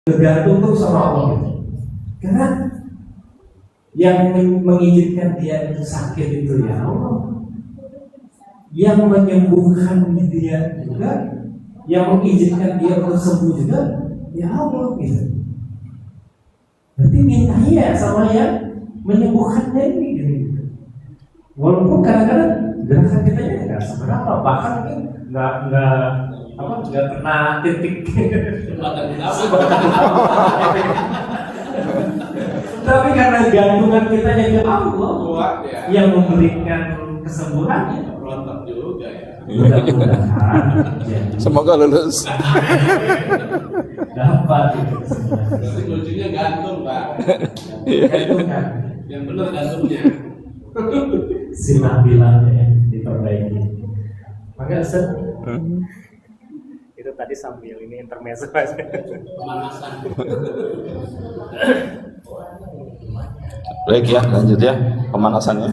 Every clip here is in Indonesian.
Bergantung tuh sama Allah. Karena yang mengizinkan dia itu sakit itu ya Allah. Yang menyembuhkan dia juga, yang mengizinkan dia untuk sembuh juga ya Allah gitu. Berarti minta ya sama yang menyembuhkannya ini gitu. Walaupun kadang-kadang gerakan kita nggak seberapa, bahkan nggak kena titik. Tapi karena gantungan kita ke Allah yang memberikan kesembuhannya. Rontok juga ya. Mudah-mudahan Semoga lulus. dapat itu. Berarti kuncinya gantung, Pak. Gantungan. Yang benar gantungnya. Silang-bilangnya ya, diperbaiki. Maka Ustaz, Itu tadi sambil ini intermezzo aja. Pemanasan. Baik ya, lanjut ya pemanasannya.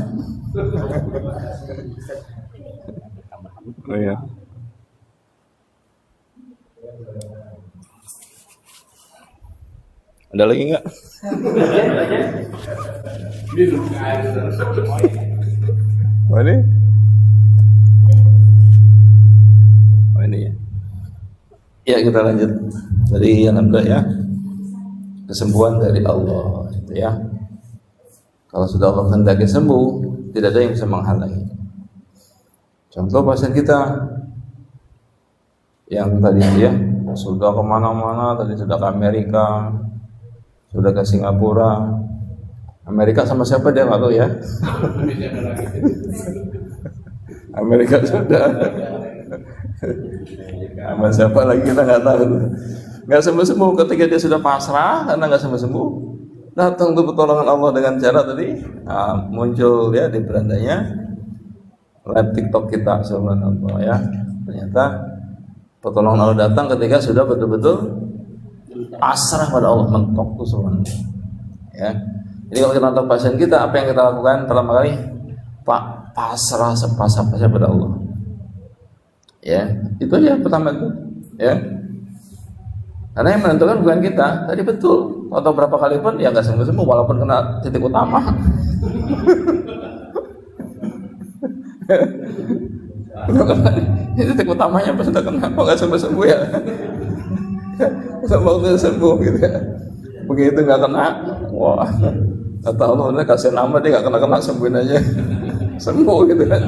Oh iya. Ada lagi nggak? Minum air. Oh ini? Oh ini ya. Ya kita lanjut. Dari alhamdulillah ya. Kesembuhan dari Allah itu ya. Kalau sudah Allah kehendaki sembuh, tidak ada yang bisa menghalangi. Contoh pasien kita yang tadi ya sudah kemana-mana, tadi sudah ke Amerika, sudah ke Singapura. Amerika sama siapa dia nggak tahu ya. Amerika sudah. Sama siapa lagi kita nggak tahu. Nggak sembuh-sembuh. Ketika dia sudah pasrah karena nggak sembuh-sembuh, datang tuh pertolongan Allah dengan cara tadi muncul ya di berandanya live TikTok kita, subhanallah ya. Ternyata pertolongan Allah datang ketika sudah betul-betul pasrah pada Allah, mentok tuh subhanallah ya. Jadi kalau kita nonton pasien kita, apa yang kita lakukan pertama kali? Pasrah sepasrah-pasrah pada Allah ya. Itu aja pertama itu ya. Karena yang menentukan bukan kita. Tadi betul, atau berapa kali pun ya nggak sembuh-sembuh walaupun kena titik utama. Ini titik utamanya pas sudah kena, kok nggak sembuh-sembuh ya? Sampai sembuh gitu ya. Begitu nggak kena, wah, kata Allah, kasih nama dia nggak kena sembuhin aja, sembuh gitu kan.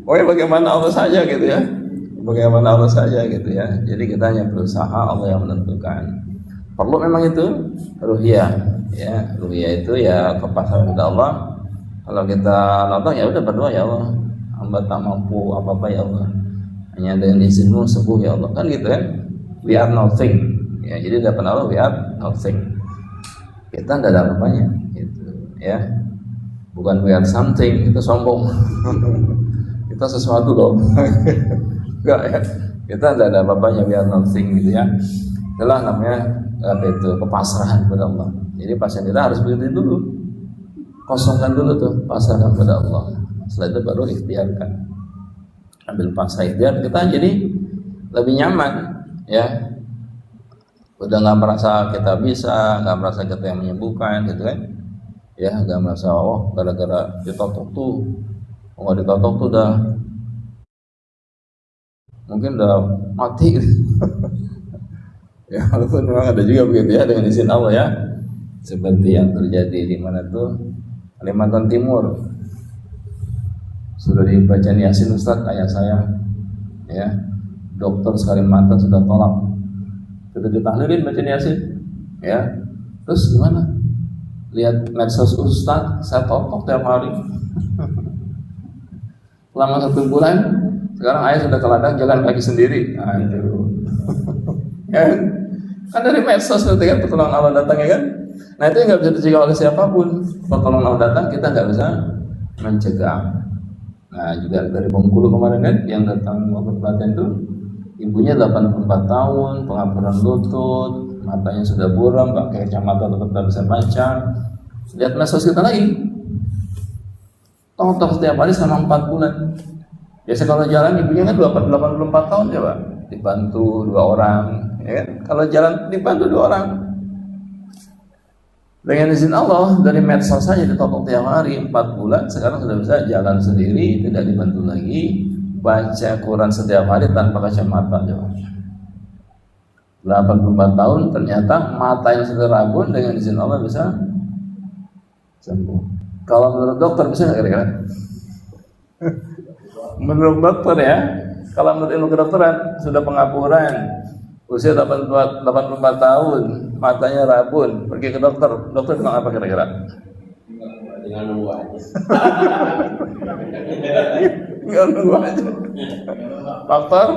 Pokoknya bagaimana Allah saja gitu ya. Bagaimana Allah saja gitu ya. Jadi kita hanya berusaha, Allah yang menentukan. Perlu memang itu ruhiyah ya. Ruhiyah itu ya kepasaran kepada Allah. Kalau kita nonton ya udah berdoa, ya Allah, hamba tak mampu apa-apa ya Allah, hanya dengan izin-Mu sembuh ya Allah, kan gitu kan. We are nothing ya. Jadi di depan Allah we are nothing. Kita tidak ada apa-apanya gitu ya. Bukan we are something, itu sombong. Kita sesuatu loh. Enggak ya, kita tidak ada apa-apanya, biar nothing gitu ya. Itulah namanya apa itu, kepasrahan kepada Allah. Jadi pasien kita harus begitu dulu, kosongkan dulu tuh, pasrahkan kepada Allah. Setelah itu baru ikhtiarkan, ambil pasrah ikhtiar, kita jadi lebih nyaman ya. Udah nggak merasa kita bisa, nggak merasa kita yang menyembuhkan gitu kan ya. Nggak merasa oh gara-gara ditotok tuh, nggak ditotok tuh udah mungkin udah mati ya. Walaupun memang ada juga begitu ya, dengan izin Allah ya, seperti yang terjadi di mana tuh, Kalimantan Timur. Sudah dibaca Yasin Ustaz, ayah saya ya, dokter Kalimantan sudah tolak, sudah ditahlirin baca Yasin ya. Terus gimana? Lihat medsos Ustaz, saya totok tiap hari selama 1 bulan. Sekarang ayah sudah ke ladang jalan kaki sendiri. Aduh. Ya, kan dari medsos berarti kan pertolongan Allah datang ya kan. Nah itu yang nggak bisa dicegah oleh siapapun. Pertolongan Allah datang kita nggak bisa mencegah. Nah juga dari Bengkulu kemarin kan yang datang waktu pelatihan itu, ibunya 84 tahun, pengapuran lutut, matanya sudah buram, pakai kacamata tetap tidak bisa baca. Lihat medsos kita lagi, tonton setiap hari selama 4 bulan. Biasa kalau jalan ibunya kan 84 tahun ya Pak, dibantu 2 orang ya kan? Kalau jalan dibantu 2 orang. Dengan izin Allah dari medsos saja ditopok tiap hari 4 bulan, sekarang sudah bisa jalan sendiri, tidak dibantu lagi, baca Quran setiap hari tanpa kacamata. 84 tahun ternyata mata yang sudah rabun dengan izin Allah bisa sembuh. Kalau menurut dokter bisa nggak kira-kira? Menurut dokter ya, kalau menurut ilmu kedokteran sudah pengapuran, usia 84 tahun, matanya rabun, pergi ke dokter, dokter bilang apa kira-kira? Dengan nunggu aja. Nggak nunggu aja. Dokter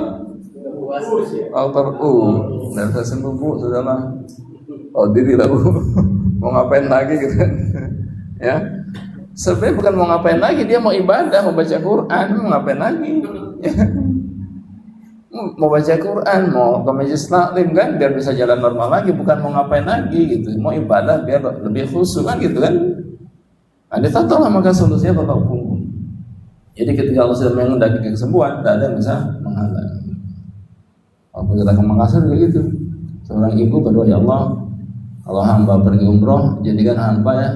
dan saya sembuh Bu, sudahlah. Oh diri lah Bu, mau ngapain lagi gitu kan? Ya, sebenarnya bukan mau ngapain lagi, dia mau ibadah, mau baca Quran, mau ngapain lagi? Ya. Mau baca Quran, mau ke majelis taklim kan, biar bisa jalan normal lagi, bukan mau ngapain lagi gitu, mau ibadah biar lebih khusyuk kan gitu kan. Nah, ditata lah maka solusinya tata hukum. Jadi ketika Allah sudah menghendaki kesembuhan, tidak ada yang bisa menghalang. Waktu kita ke Makassar juga gitu, seorang ibu berdoa, ya Allah, kalau hamba pergi umroh, jadikan hamba ya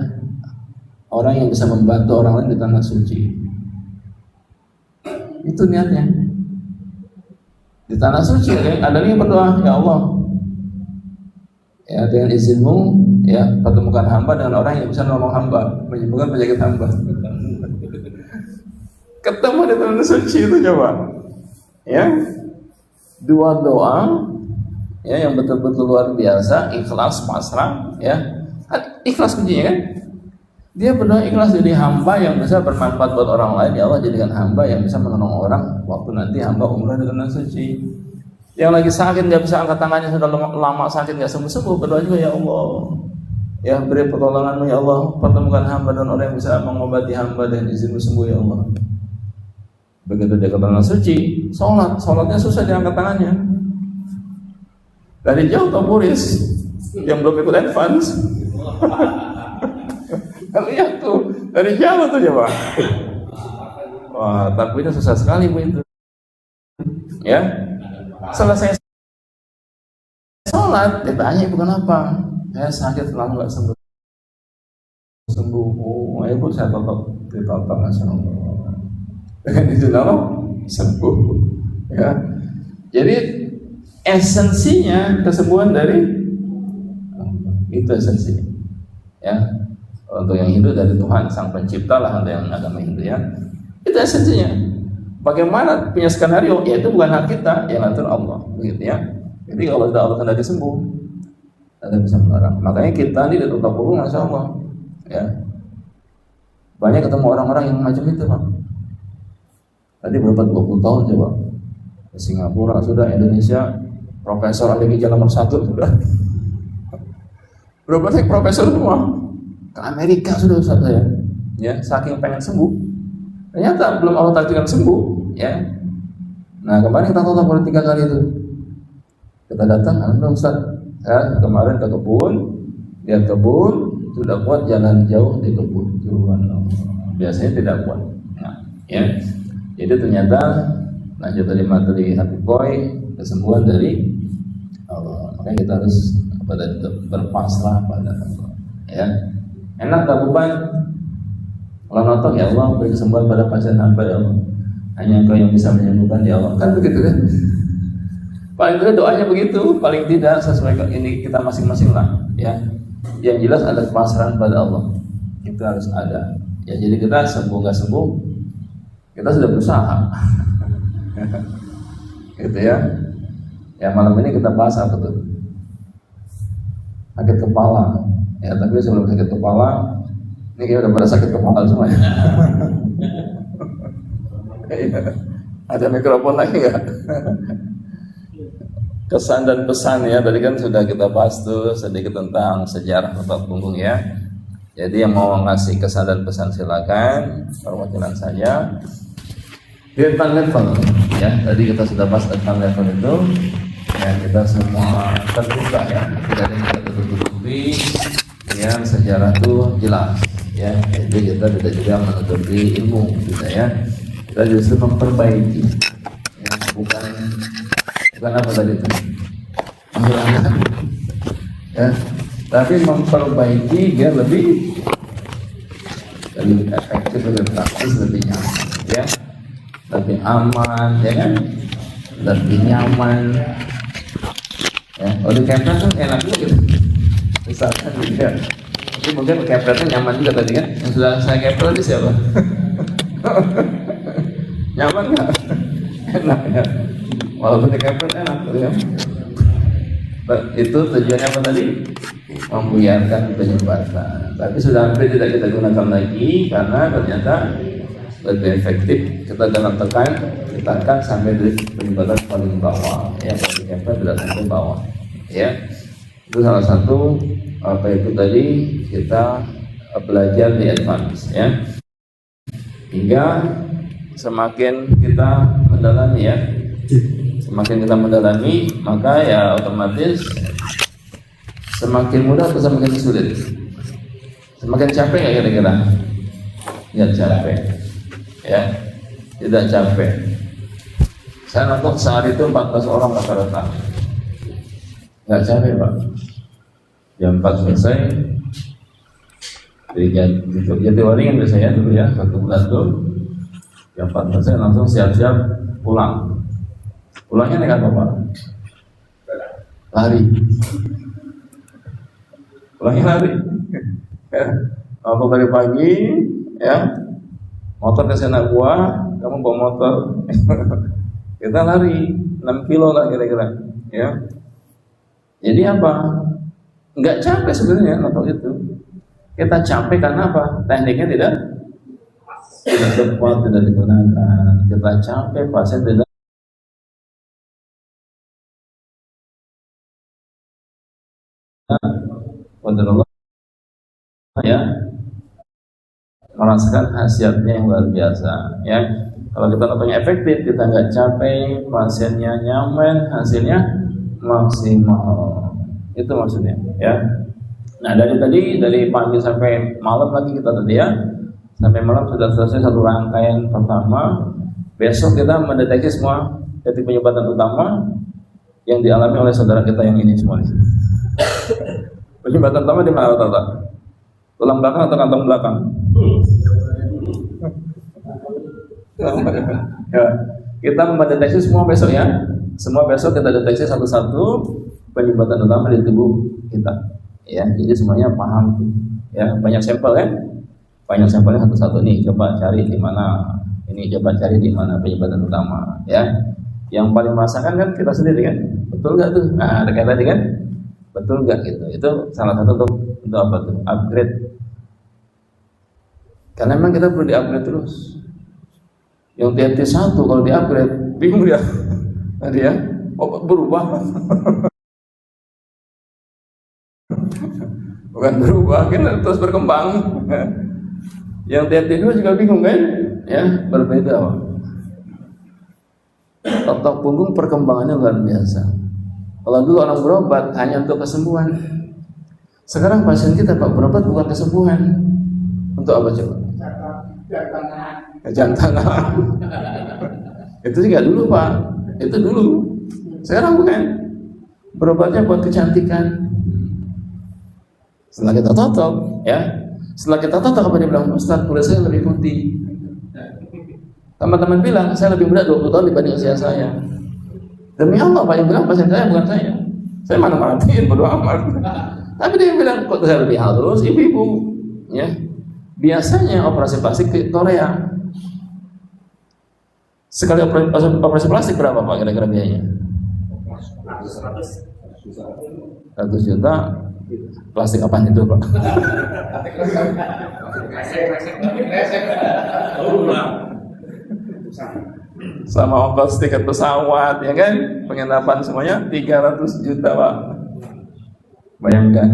orang yang bisa membantu orang lain di tanah suci. Itu niatnya. Di tanah suci ada yang berdoa, ya Allah, ya dengan izinmu ya pertemukan hamba dengan orang yang bisa menolong hamba, menyembuhkan penyakit hamba. Ketemu di tanah suci itu coba, ya 2 doa, ya yang betul-betul luar biasa, ikhlas, pasrah, ya ikhlas kuncinya kan. Dia berdoa ikhlas jadi hamba yang bisa bermanfaat buat orang lain. Ya Allah, jadikan hamba yang bisa menolong orang waktu nanti hamba umrah di tanah suci. Yang lagi sakit nggak bisa angkat tangannya, sudah lama sakit nggak sembuh-sembuh, berdoa juga, ya Allah, ya beri pertolonganmu ya Allah, pertemukan hamba dan orang yang bisa mengobati hamba dan izinmu sembuh ya Allah. Begitu dia ke tanah suci, sholatnya susah diangkat tangannya. Dari jauh Topuris yang belum ikut advance. Lihat tuh, dari jauh tuh coba. Wah, takbirnya susah sekali Bu itu. Ya, selesai sholat, ditanya ibu kenapa? Saya sakit lama nggak sembuh. Oh, ibu saya ditotong Masya Allah. Dengan izin Allah sembuh. Ya, jadi esensinya kesembuhan dari itu esensinya. Ya. Untuk yang Hindu dari Tuhan Sang Pencipta lah, ada yang agama Hindu ya. Itu esensinya. Bagaimana punya skenario? Ya itu bukan hak kita, yang ngatur Allah, begitu ya. Jadi kalau sudah Allah hendak sembuh, ada bisa melarang. Makanya kita ini di Kota Purwo, Masya Allah, ya banyak ketemu orang-orang yang macam itu Pak. Tadi berapa 20 tahun coba ke Singapura sudah, Indonesia profesor ahli ginjal nomor 1 sudah. Berapa banyak profesor semua? Ke Amerika sudah Ustaz saya, ya saking pengen sembuh, ternyata belum Allah takdirkan sembuh, ya. Nah kemarin kita total baru 3 kali itu, kita datang, alhamdulillah Ustaz, ya kemarin ke kebun, lihat kebun, sudah kuat jalan jauh di kebun, biasanya tidak kuat, nah, ya. Jadi ternyata lanjut dari materi hati boy, kesembuhan dari Allah, makanya kita harus berpasrah pada Allah, ya. Enak tak beban? Kalau nonton ya Allah beri kesembuhan pada pasien hamba ya Allah. Hanya Engkau yang bisa menyembuhkan ya Allah. Kan begitu kan? Paling tidak doanya begitu. Paling tidak sesuai ini kita masing-masing lah. Ya. Yang jelas ada kepasrahan pada Allah. Itu harus ada. Ya jadi kita sembuh nggak sembuh, kita sudah berusaha. Gitu ya. Ya malam ini kita bahas apa tuh? Sakit kepala. Ya tapi sebelum sakit kepala, ini kita udah pada sakit kepala semua ya. Ada mikrofon lagi ya. Kesan dan pesan ya, tadi kan sudah kita bahas tuh sedikit tentang sejarah otot punggung ya. Jadi yang mau ngasih kesan dan pesan silakan, perwakilan saja. Di tentang level ya, tadi kita sudah bahas tentang level itu. Ya kita semua terbuka ya, tidak ada yang kita tutup-tutupi. Yang sejarah itu jelas ya, jadi kita tidak juga menutupi ilmu kita ya, kita justru memperbaiki ya, bukan apa tadi itu tampilannya, ya, tapi memperbaiki biar lebih efektif, lebih praktis, lebih nyaman, ya, lebih aman, ya kan, lebih nyaman, ya. Kalau di kepret kan enak juga gitu, misalkan gitu ya. Tapi mungkin kepretnya nyaman juga tadi kan, yang sudah saya kepret tadi siapa? Nyaman nggak? Enak ya. Walaupun di kepret enak, gitu ya. Itu tujuannya apa tadi? Membuyarkan penyumbatan. Tapi sudah hampir tidak kita gunakan lagi karena ternyata lebih efektif kita dalam tekan sampai di penyumbatan paling bawah, ya, kalau di kepret tidak sampai bawah, ya. Itu salah satu apa itu tadi kita belajar di advance, ya. Hingga semakin kita mendalami, ya, semakin kita mendalami, maka ya otomatis semakin mudah atau semakin sulit? Semakin capek nggak kira-kira? Ya capek, ya, tidak capek. Saya nonton sehari itu 14 orang rata-rata, nggak capek Pak. Jam 4 selesai, di Jatiwaringin biasanya dulu ya, 1 bulan tuh. Jam 4 selesai langsung siap-siap pulang. Pulangnya naik apa Pak? Lari. Pulangnya lari. Waktu dari pagi, ya, motor ke sana gua, kamu bawa motor. Kita lari 6 kilo lah kira-kira, ya. Jadi apa? Nggak capek sebenarnya motor itu. Kita capek karena apa? Tekniknya tidak tepat, tidak digunakan. Kita capek, pasien tidak Allah, ya, merasakan khasiatnya yang luar biasa, ya. Kalau kita lakukannya efektif, kita nggak capek, pasiennya nyaman, hasilnya maksimal. Itu maksudnya, ya. Nah, dari pagi sampai malam lagi kita tadi, ya, sampai malam sudah selesai satu rangkaian pertama. Besok kita mendeteksi semua titik penyumbatan utama yang dialami oleh saudara kita yang ini semua. Penyumbatan utama di mana, Pak? Tulang belakang atau kantong belakang? Ya, kita mendeteksi semua besok, ya. Semua besok kita deteksi satu-satu penyumbatan utama di tubuh kita, ya. Jadi semuanya paham, ya. Banyak sampel, kan? Banyak sampelnya satu-satu nih. Coba cari di mana ini, coba cari di mana penyumbatan utama, ya. Yang paling merasakan kan kita sendiri, kan? Betul nggak tuh? Nah, ada kayak tadi kan? Betul nggak gitu? Itu salah satu untuk apa tuh? Upgrade. Karena memang kita perlu di-upgrade terus. Yang TNT 1 kalau di-upgrade, bingung dia. Tadi, ya, berubah. Bukan berubah, kan terus berkembang. Yang TNT 2 juga bingung, kan? Ya, berbeda. Otot punggung perkembangannya luar biasa. Kalau dulu orang berobat hanya untuk kesembuhan, sekarang pasien kita Pak berobat bukan kesembuhan. Untuk apa coba? Jam tangan. Itu juga dulu Pak. Itu dulu. Sekarang bukan. Berobatnya buat kecantikan. Setelah kita totok, ya. Setelah kita totok apa dia bilang? Ustaz, kulit saya lebih putih. Teman-teman bilang saya lebih muda 20 tahun dibanding usia saya. Demi Allah Pak yang bilang pasien saya bukan saya. Saya mana marahin bodo amat. Tapi dia bilang kok saya lebih halus, ibu-ibu, ya. Biasanya operasi plastik ke Korea. Sekali operasi plastik berapa Pak kira-kira biayanya? 100 juta. Plastik apaan itu Pak? Sama ongkos tiket pesawat, ya kan, penginapan semuanya 300 juta Pak. Bayangkan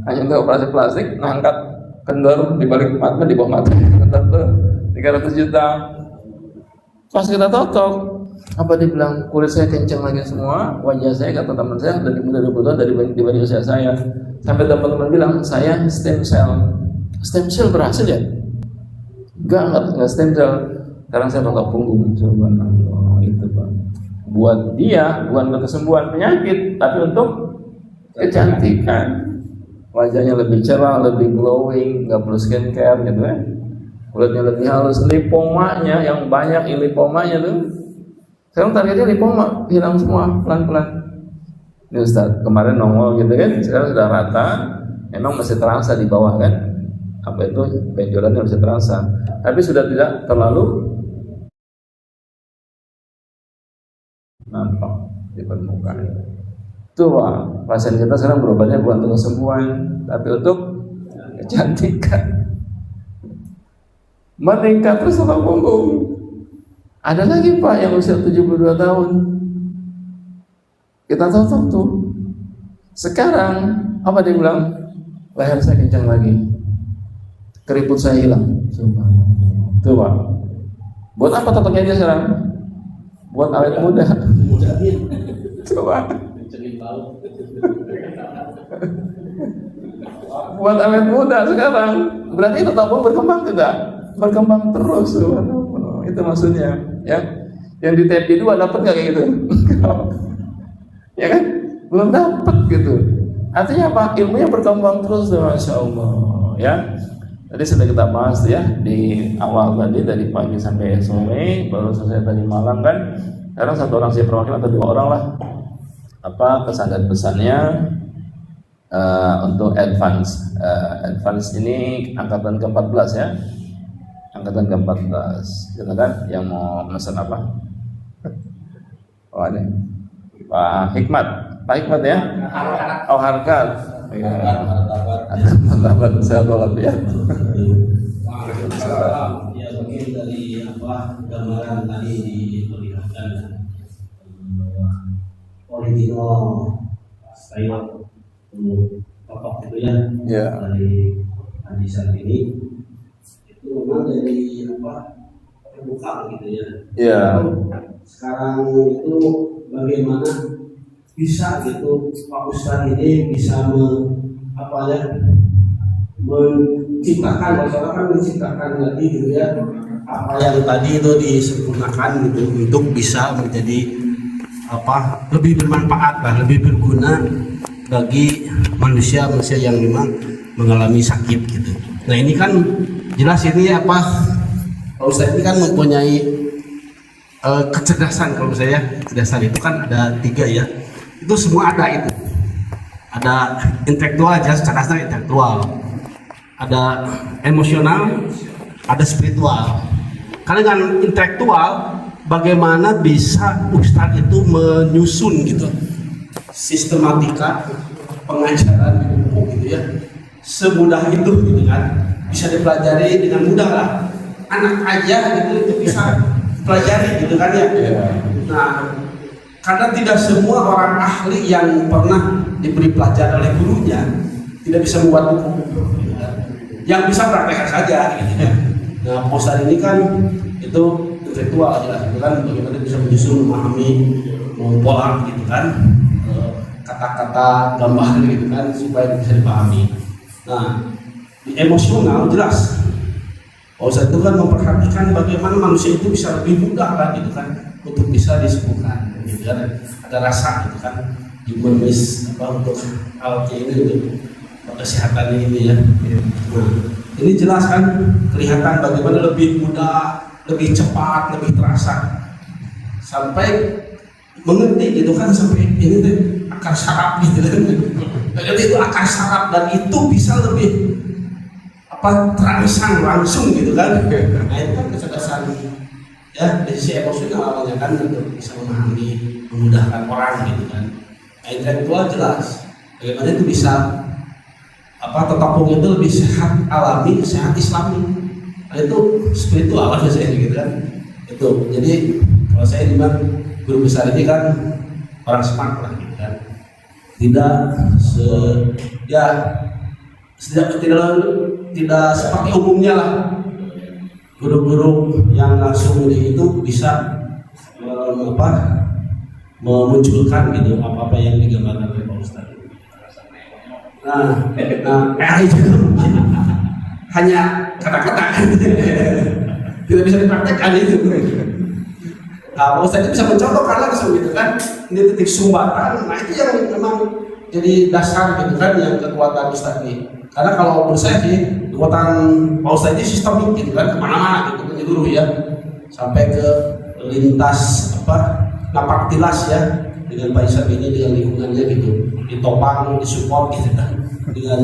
hanya untuk operasi plastik, ngangkat kendor di balik mata, di bawah mata, 300 juta. Pas kita totok, apa dibilang kulit saya kencang lagi semua, wajah saya kata teman saya dari muda 20 tahun dibanding usia saya. Sampai teman-teman bilang saya stem cell berhasil ya? Enggak stem cell. Sekarang saya totok punggung, subhanallah, itu Pak. buat dia bukan untuk kesembuhan penyakit, tapi untuk kecantikan. Wajahnya lebih cerah, lebih glowing, nggak perlu skincare gitu kan. Kulitnya lebih halus, lipomanya yang banyak, lipomanya tuh. Sekarang targetnya lipoma hilang semua pelan-pelan. Ini Ustaz, kemarin nongol gitu kan, sekarang sudah rata. Memang masih terasa di bawah kan. Apa itu benjolannya masih terasa, tapi sudah tidak terlalu nampak di permukaan. Tuh Pak, pasien kita sekarang berobatnya bukan untuk kesembuhan, tapi untuk kecantikan. Meningkat terus tulang punggung. Ada lagi Pak yang usia 72 tahun. Kita tonton tuh. Sekarang apa dia bilang? Leher saya kencang lagi. Keriput saya hilang. Tuh Pak. Buat apa totoknya dia sekarang? Buat awet muda. Coba. Buat awet muda sekarang. Berarti itu tabung berkembang tidak? Berkembang terus. Itu maksudnya, ya. Yang di TP2 dapat nggak kayak gitu? Ya kan? Belum dapat gitu. Artinya apa? Ilmunya berkembang terus, masya Allah. Ya. Tadi sudah kita bahas ya di awal tadi dari pagi sampai sore, baru selesai tadi malam kan. Sekarang satu orang saya perwakilan atau 2 orang lah. Apa kesan dan pesannya untuk advance? Advance ini angkatan ke-14 ya. Angkatan ke-14, gitu kan? Yang mau pesan apa? Oh ini Pak Hikmat, Pak Hikmat ya? Oh Harkat. Ya, martabat saya tolak ya. Ya mungkin dari apa gambaran tadi diperlihatkan original style tokoh itu ya, dari hadisan ini itu memang dari apa terbuka gitu ya. Ya. Sekarang itu bagaimana bisa gitu Pak Ustadz ini bisa menciptakan, masalah kan menciptakan lagi gitu ya, apa yang tadi itu disempurnakan gitu untuk bisa menjadi apa lebih bermanfaat lah, lebih berguna bagi manusia yang memang mengalami sakit gitu. Nah ini kan jelas ini apa Pak Ustadz ini kan mempunyai kecerdasan. Kalau saya kecerdasan itu kan ada 3 ya. Itu semua ada itu. Ada intelektual, jelas kecerdasan intelektual. Ada emosional, ada spiritual. Karena dengan intelektual, bagaimana bisa Ustadz itu menyusun gitu sistematika pengajaran buku gitu ya, semudah itu gitu kan, bisa dipelajari dengan mudah lah. Anak aja gitu itu bisa pelajari gitu kan ya. Nah, karena tidak semua orang ahli yang pernah diberi pelajaran oleh gurunya tidak bisa membuat buku, yang bisa praktekkan saja gitu ya. Nah, Ustadz ini kan itu intelektual jelas gitu kan, bagaimana bisa menyusun, memahami, pola gitu kan, kata-kata, gambar gitu kan, supaya bisa dipahami. Nah, di emosional jelas Ustadz itu kan memperhatikan bagaimana manusia itu bisa lebih mudah lah gitu kan untuk bisa disembuhkan gitu kan. Ada rasa gitu kan dibunmis apa untuk hal ini untuk kesehatannya ini ya. Nah, ini jelas kan kelihatan bagaimana lebih mudah, lebih cepat, lebih terasa sampai mengerti gitu kan, sampai ini tuh akar saraf gitu kan. Jadi itu akar saraf dan itu bisa lebih apa terangsang langsung gitu kan. Nah itu kan kecerdasan ya dari sisi emosional awalnya kan untuk bisa memahami, memudahkan orang gitu kan. Nah, intelektual jelas bagaimana itu bisa apa tetapung itu lebih sehat alami, sehat islami. Nah, itu spiritual saya gitu kan. Itu jadi kalau saya bilang guru besar ini kan orang smart lah gitu kan. Tidak tidak seperti umumnya lah guru-guru yang langsung itu bisa memunculkan gitu apa-apa yang digambarkan oleh Pak Ustadz. Nah, itu hanya kata-kata tidak bisa dipraktekkan itu. Pak Ustadz bisa mencontohkan langsung gitu kan, ini titik sumbatan. Nah itu yang memang jadi dasar gitu kan, yang kekuatan Ustadz ini. Karena kalau menurut saya sih kekuatan Pak Ustadz ini sistemik gitu kan, kemana-mana gitu menyeluruh ya, sampai ke lintas napak tilas ya, dengan Pak Isam ini, dengan lingkungannya gitu, ditopang, disupport gitu kan, dengan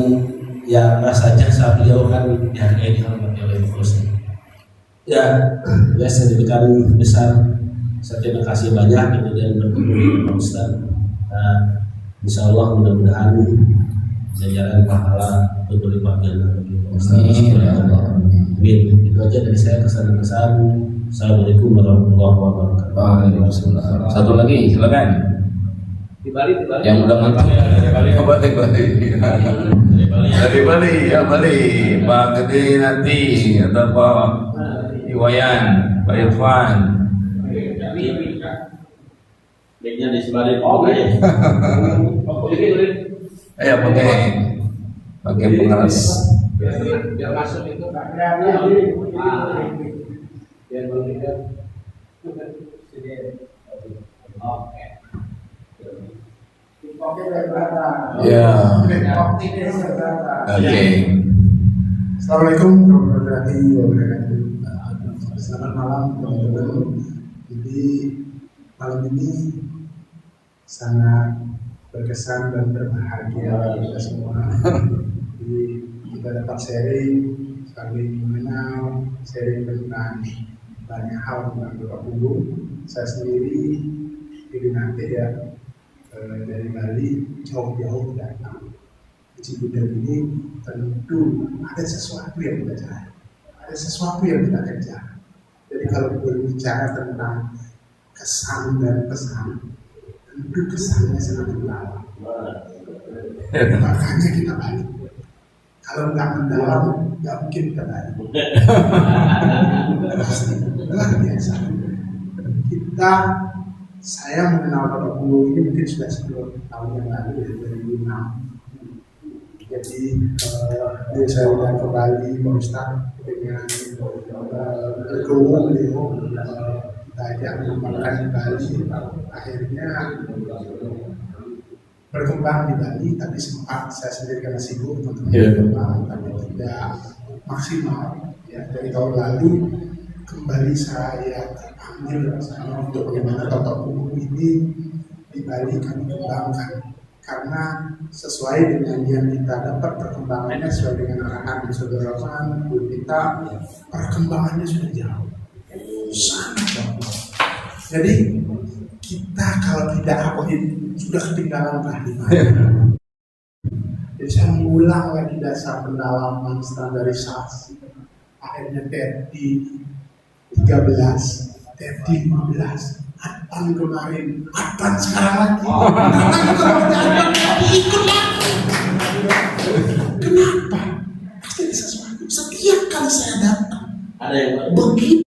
ya rasa jasa beliau kan dihargai, dihormati oleh Pak Ustadz. Ya, saya diberikan besar. Saya terima kasih banyak kemudian bertemu dengan Pak Ustadz. Insya Allah mudah-mudahan jajaran pahala berlipat ganda bagi Pak Ustadz. Amin. Itu aja dari saya, kesan-kesan. Assalamualaikum warahmatullahi wabarakatuh. Waalaikumsalam. Satu lagi, silakan. Di Bali. Yang udah mantap. Bali. Dari Bali, ya Bali. Pak Gede nanti atau Pak Iwayan, Pak Irfan. Baiknya di sebalik. Oh, ya. Ayo pakai pengeras. Biar masuk itu. Biar berlipat. Oke. Ya. Oke. Assalamualaikum warahmatullahi wabarakatuh. Selamat malam teman-teman. Jadi malam ini sangat berkesan dan berbahagia bagi kita semua. Jadi kita dapat sharing, saling mengenal, sharing tentang banyak hal tentang Bapak Guru. Saya sendiri jadi nanti ya dari Bali jauh-jauh datang. Di Cibudak ini tentu ada sesuatu yang kita cari, ada sesuatu yang kita kejar. Jadi kalau berbicara tentang kesan dan pesan, tentu kesannya sangat mendalam. Makanya kita balik. Kalau nggak mendalam, nggak mungkin kita balik. Pasti luar biasa. Saya mengenal Bapak Guru ini mungkin sudah 10 tahun yang lalu, dari 2006. Jadi saya udah ke Bali, Pak Ustadz, dengan bergabung beliau kita ajak mengembangkan di Bali. Akhirnya berkembang di Bali, tapi sempat saya sendiri karena sibuk teman-teman, tapi tidak maksimal. Ya, dari tahun lalu kembali saya terpanggil untuk bagaimana Bapak Guru ini di Bali kami kembangkan. Karena sesuai dengan yang kita dapat perkembangannya, sesuai dengan arahan Saudara Rahman, guru kita, perkembangannya sudah jauh, sangat jauh. Jadi kita kalau tidak update sudah ketinggalan di mana. Jadi saya mengulang lagi dasar pendalaman standarisasi. Akhirnya TFD 13, TFD 15. Adpan kemarin, Adpan sekarang lagi. Ikut lagi. Kenapa? Pasti ada sesuatu. Setiap kali saya datang, Ada yang begitu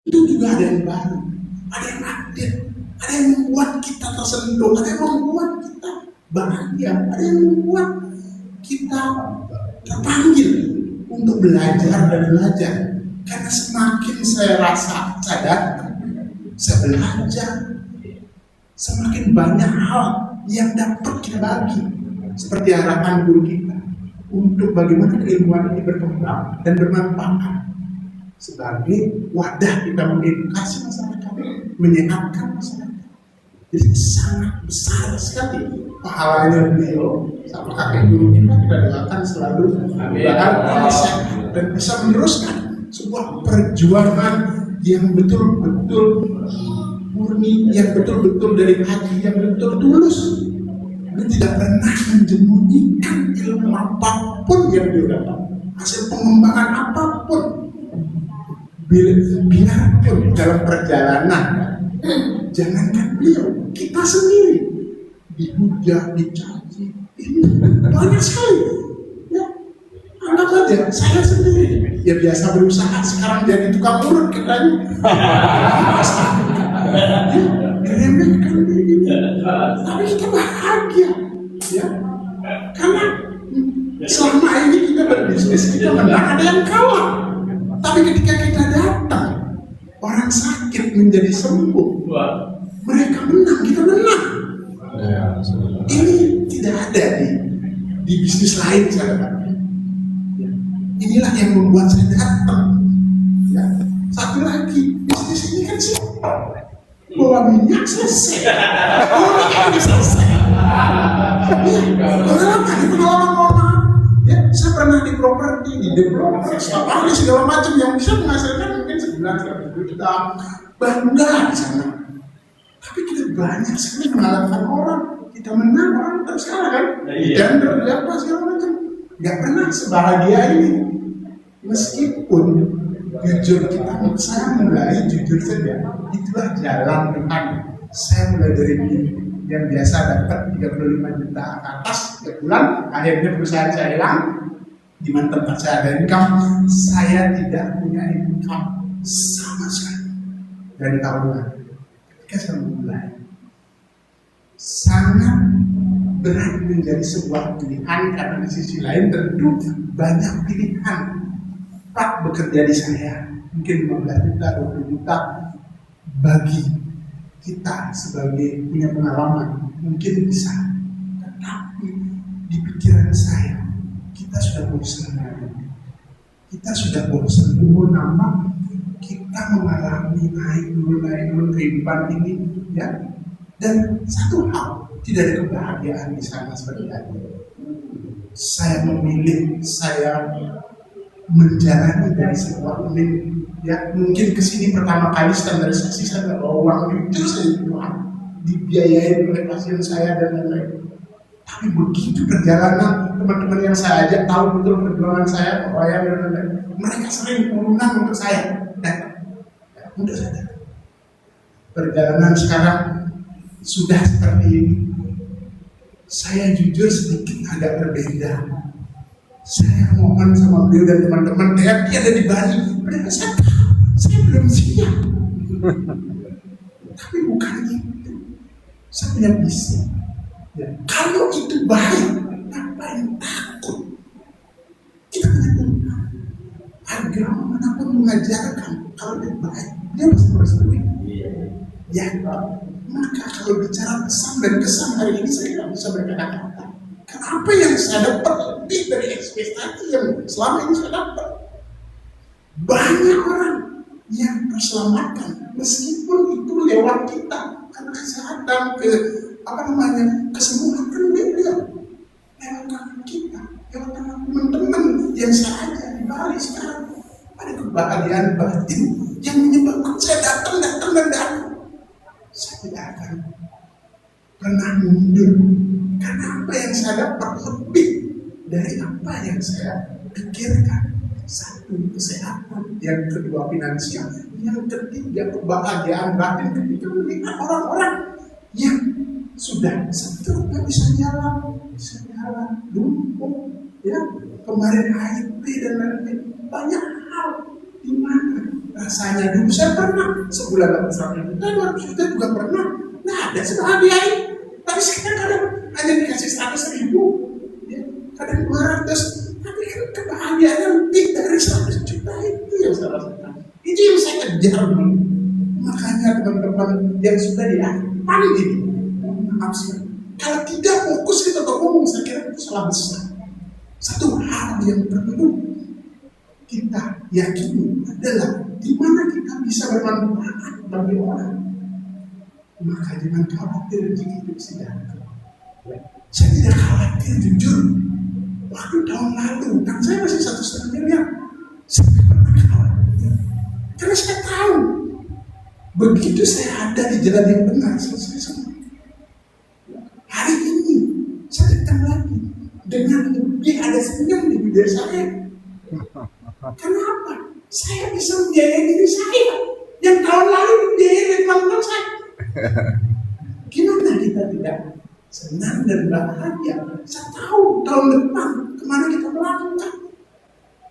juga ada yang baru, ada yang update, ada yang membuat kita tersentuh, ada yang membuat kita bahagia, ada yang membuat kita terpanggil untuk belajar dan belajar. Karena semakin saya rasa sadar, saya belajar, semakin banyak hal yang dapat kita bagi, seperti harapan guru kita untuk bagaimana keilmuan ini berkembang dan bermanfaat sebagai wadah kita mengedukasi masyarakat, menyehatkan masyarakat. Jadi sangat besar sekali pahalanya beliau sama kakek guru kita doakan selalu mudah-mudahan sehat dan bisa meneruskan sebuah perjuangan yang betul-betul murni, yang betul-betul dari hati, yang betul tulus, dan tidak pernah menjemujikan ilmu apapun yang dia dapat, hasil pengembangan apapun. Biarpun dalam perjalanan, jangankan beliau, kita sendiri dihujat, dicaci, ini banyak sekali. Ya, anggap saja saya sendiri ya biasa berusaha, sekarang jadi tukang urut katanya. Diremehkan begini, tapi kita bahagia, ya, karena selama ini kita berbisnis, kita menang, ada yang kalah. Tapi ketika kita datang, orang sakit sakit menjadi sembuh. Mereka menang, kita menang. Ini tidak ada di bisnis lain, saudara. Ya. Inilah yang membuat saya datang. Ya. Satu lagi, bisnis ini kan simpel. Bawa minyak selesai. Selesai. Pengalaman orang. Ya, saya pernah di properti, di developer, segala macam yang bisa menghasilkan mungkin sebulan 100 juta. Bangga di sana. Tapi kita banyak sekali mengalahkan orang. Kita menang orang terus kalah kan? Dan apa segala macam. Gak pernah sebahagia ini. Meskipun jujur saya mulai jujur saja. Itulah jalan Tuhan. Saya mulai dari yang biasa dapat 35 juta ke atas setiap bulan. Akhirnya perusahaan saya hilang. Di mana tempat saya ada income, saya tidak punya income sama sekali dari tahun lalu. Ketika saya mulai, sangat berat menjadi sebuah pilihan karena di sisi lain tentu banyak pilihan. Pak bekerja di saya mungkin 15 juta, 20 juta bagi kita sebagai punya pengalaman mungkin bisa, tetapi di pikiran saya kita sudah bosan, kita sudah bosan nama kita mengalami naik kehidupan ini, ya. Dan satu hal, tidak ada kebahagiaan di sana seperti tadi. Saya memilih, saya menjalani dari sebuah ya mungkin kesini pertama kali standarisasi saya nggak bawa uang itu saya Tuhan dibiayain oleh pasien saya dan lain-lain. Tapi begitu perjalanan teman-teman yang saya ajak tahu betul perjuangan saya, bayar dan lain-lain. Mereka sering urunan untuk saya dan untuk saya. Perjalanan sekarang sudah seperti ini. Saya jujur sedikit agak berbeda. Saya mohon sama beliau dan teman-teman, dia ada di Bali. Mereka saya belum siap. Tapi bukan itu. Saya punya visi. Ya, kalau itu baik, ngapain takut? Kita punya Tuhan. Agama manapun mengajarkan kalau itu baik, dia pasti merestui. Ya, maka kalau bicara pesan dan kesan hari ini saya tidak bisa berkata-kata. Karena apa yang saya dapat lebih dari ekspektasi yang selama ini saya dapat. Banyak orang yang terselamatkan meskipun itu lewat kita karena kesehatan, kesembuhan kan beda. Lewat tangan kita, lewat tangan teman-teman yang saya ajak di Bali sekarang. Ada kebahagiaan batin yang menyebabkan saya datang. Saya tidak akan pernah mundur karena apa yang saya dapat lebih dari apa yang saya pikirkan. Satu, kesehatan, yang kedua finansial, yang ketiga kebahagiaan batin ketika melihat orang-orang yang sudah stroke bisa jalan lumpuh, ya kemarin HIV dan lain-lain. Banyak hal di mana rasanya dulu saya pernah sebulan dapat 100 juta, 200 juta juga pernah. Nah ada sebahagia ini. Tapi sekarang kadang hanya dikasih 100.000, ya, kadang 200. Tapi kan kebahagiaan lebih dari 100 juta itu yang saya rasakan. Itu yang saya kejar dulu. Makanya teman-teman yang sudah di depan ini, maaf sih, kalau tidak fokus kita ngomong, saya kira itu salah besar. Satu hal yang perlu kita yakini adalah di mana kita bisa bermanfaat bagi orang. Maka jangan khawatir jika itu tidak. Saya tidak khawatir, jujur. Waktu tahun lalu, kan saya masih 1,5 miliar. Saya tidak pernah khawatir. Karena saya tahu, begitu saya ada di jalan yang benar, selesai semua. Hari ini, saya datang lagi dengan lebih ada senyum di bibir saya. Kenapa? Saya bisa membiayai diri saya yang tahun lalu membiayai teman-teman saya. Gimana kita tidak senang dan bahagia? Saya tahu tahun depan kemana kita melakukan.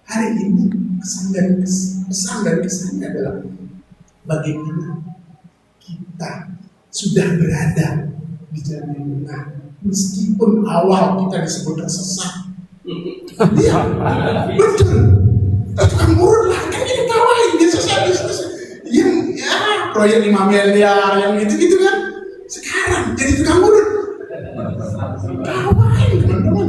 Hari ini pesan dan kesannya adalah bagaimana kita sudah berada di jalan yang benar. Meskipun awal kita disebut tersesat. Iya, betul. Tukang murah lah, kan kita tawain dia sesat. Yang ya proyek 5 miliar yang gitu-gitu kan. Sekarang jadi tukang urut. Ngapain teman-teman?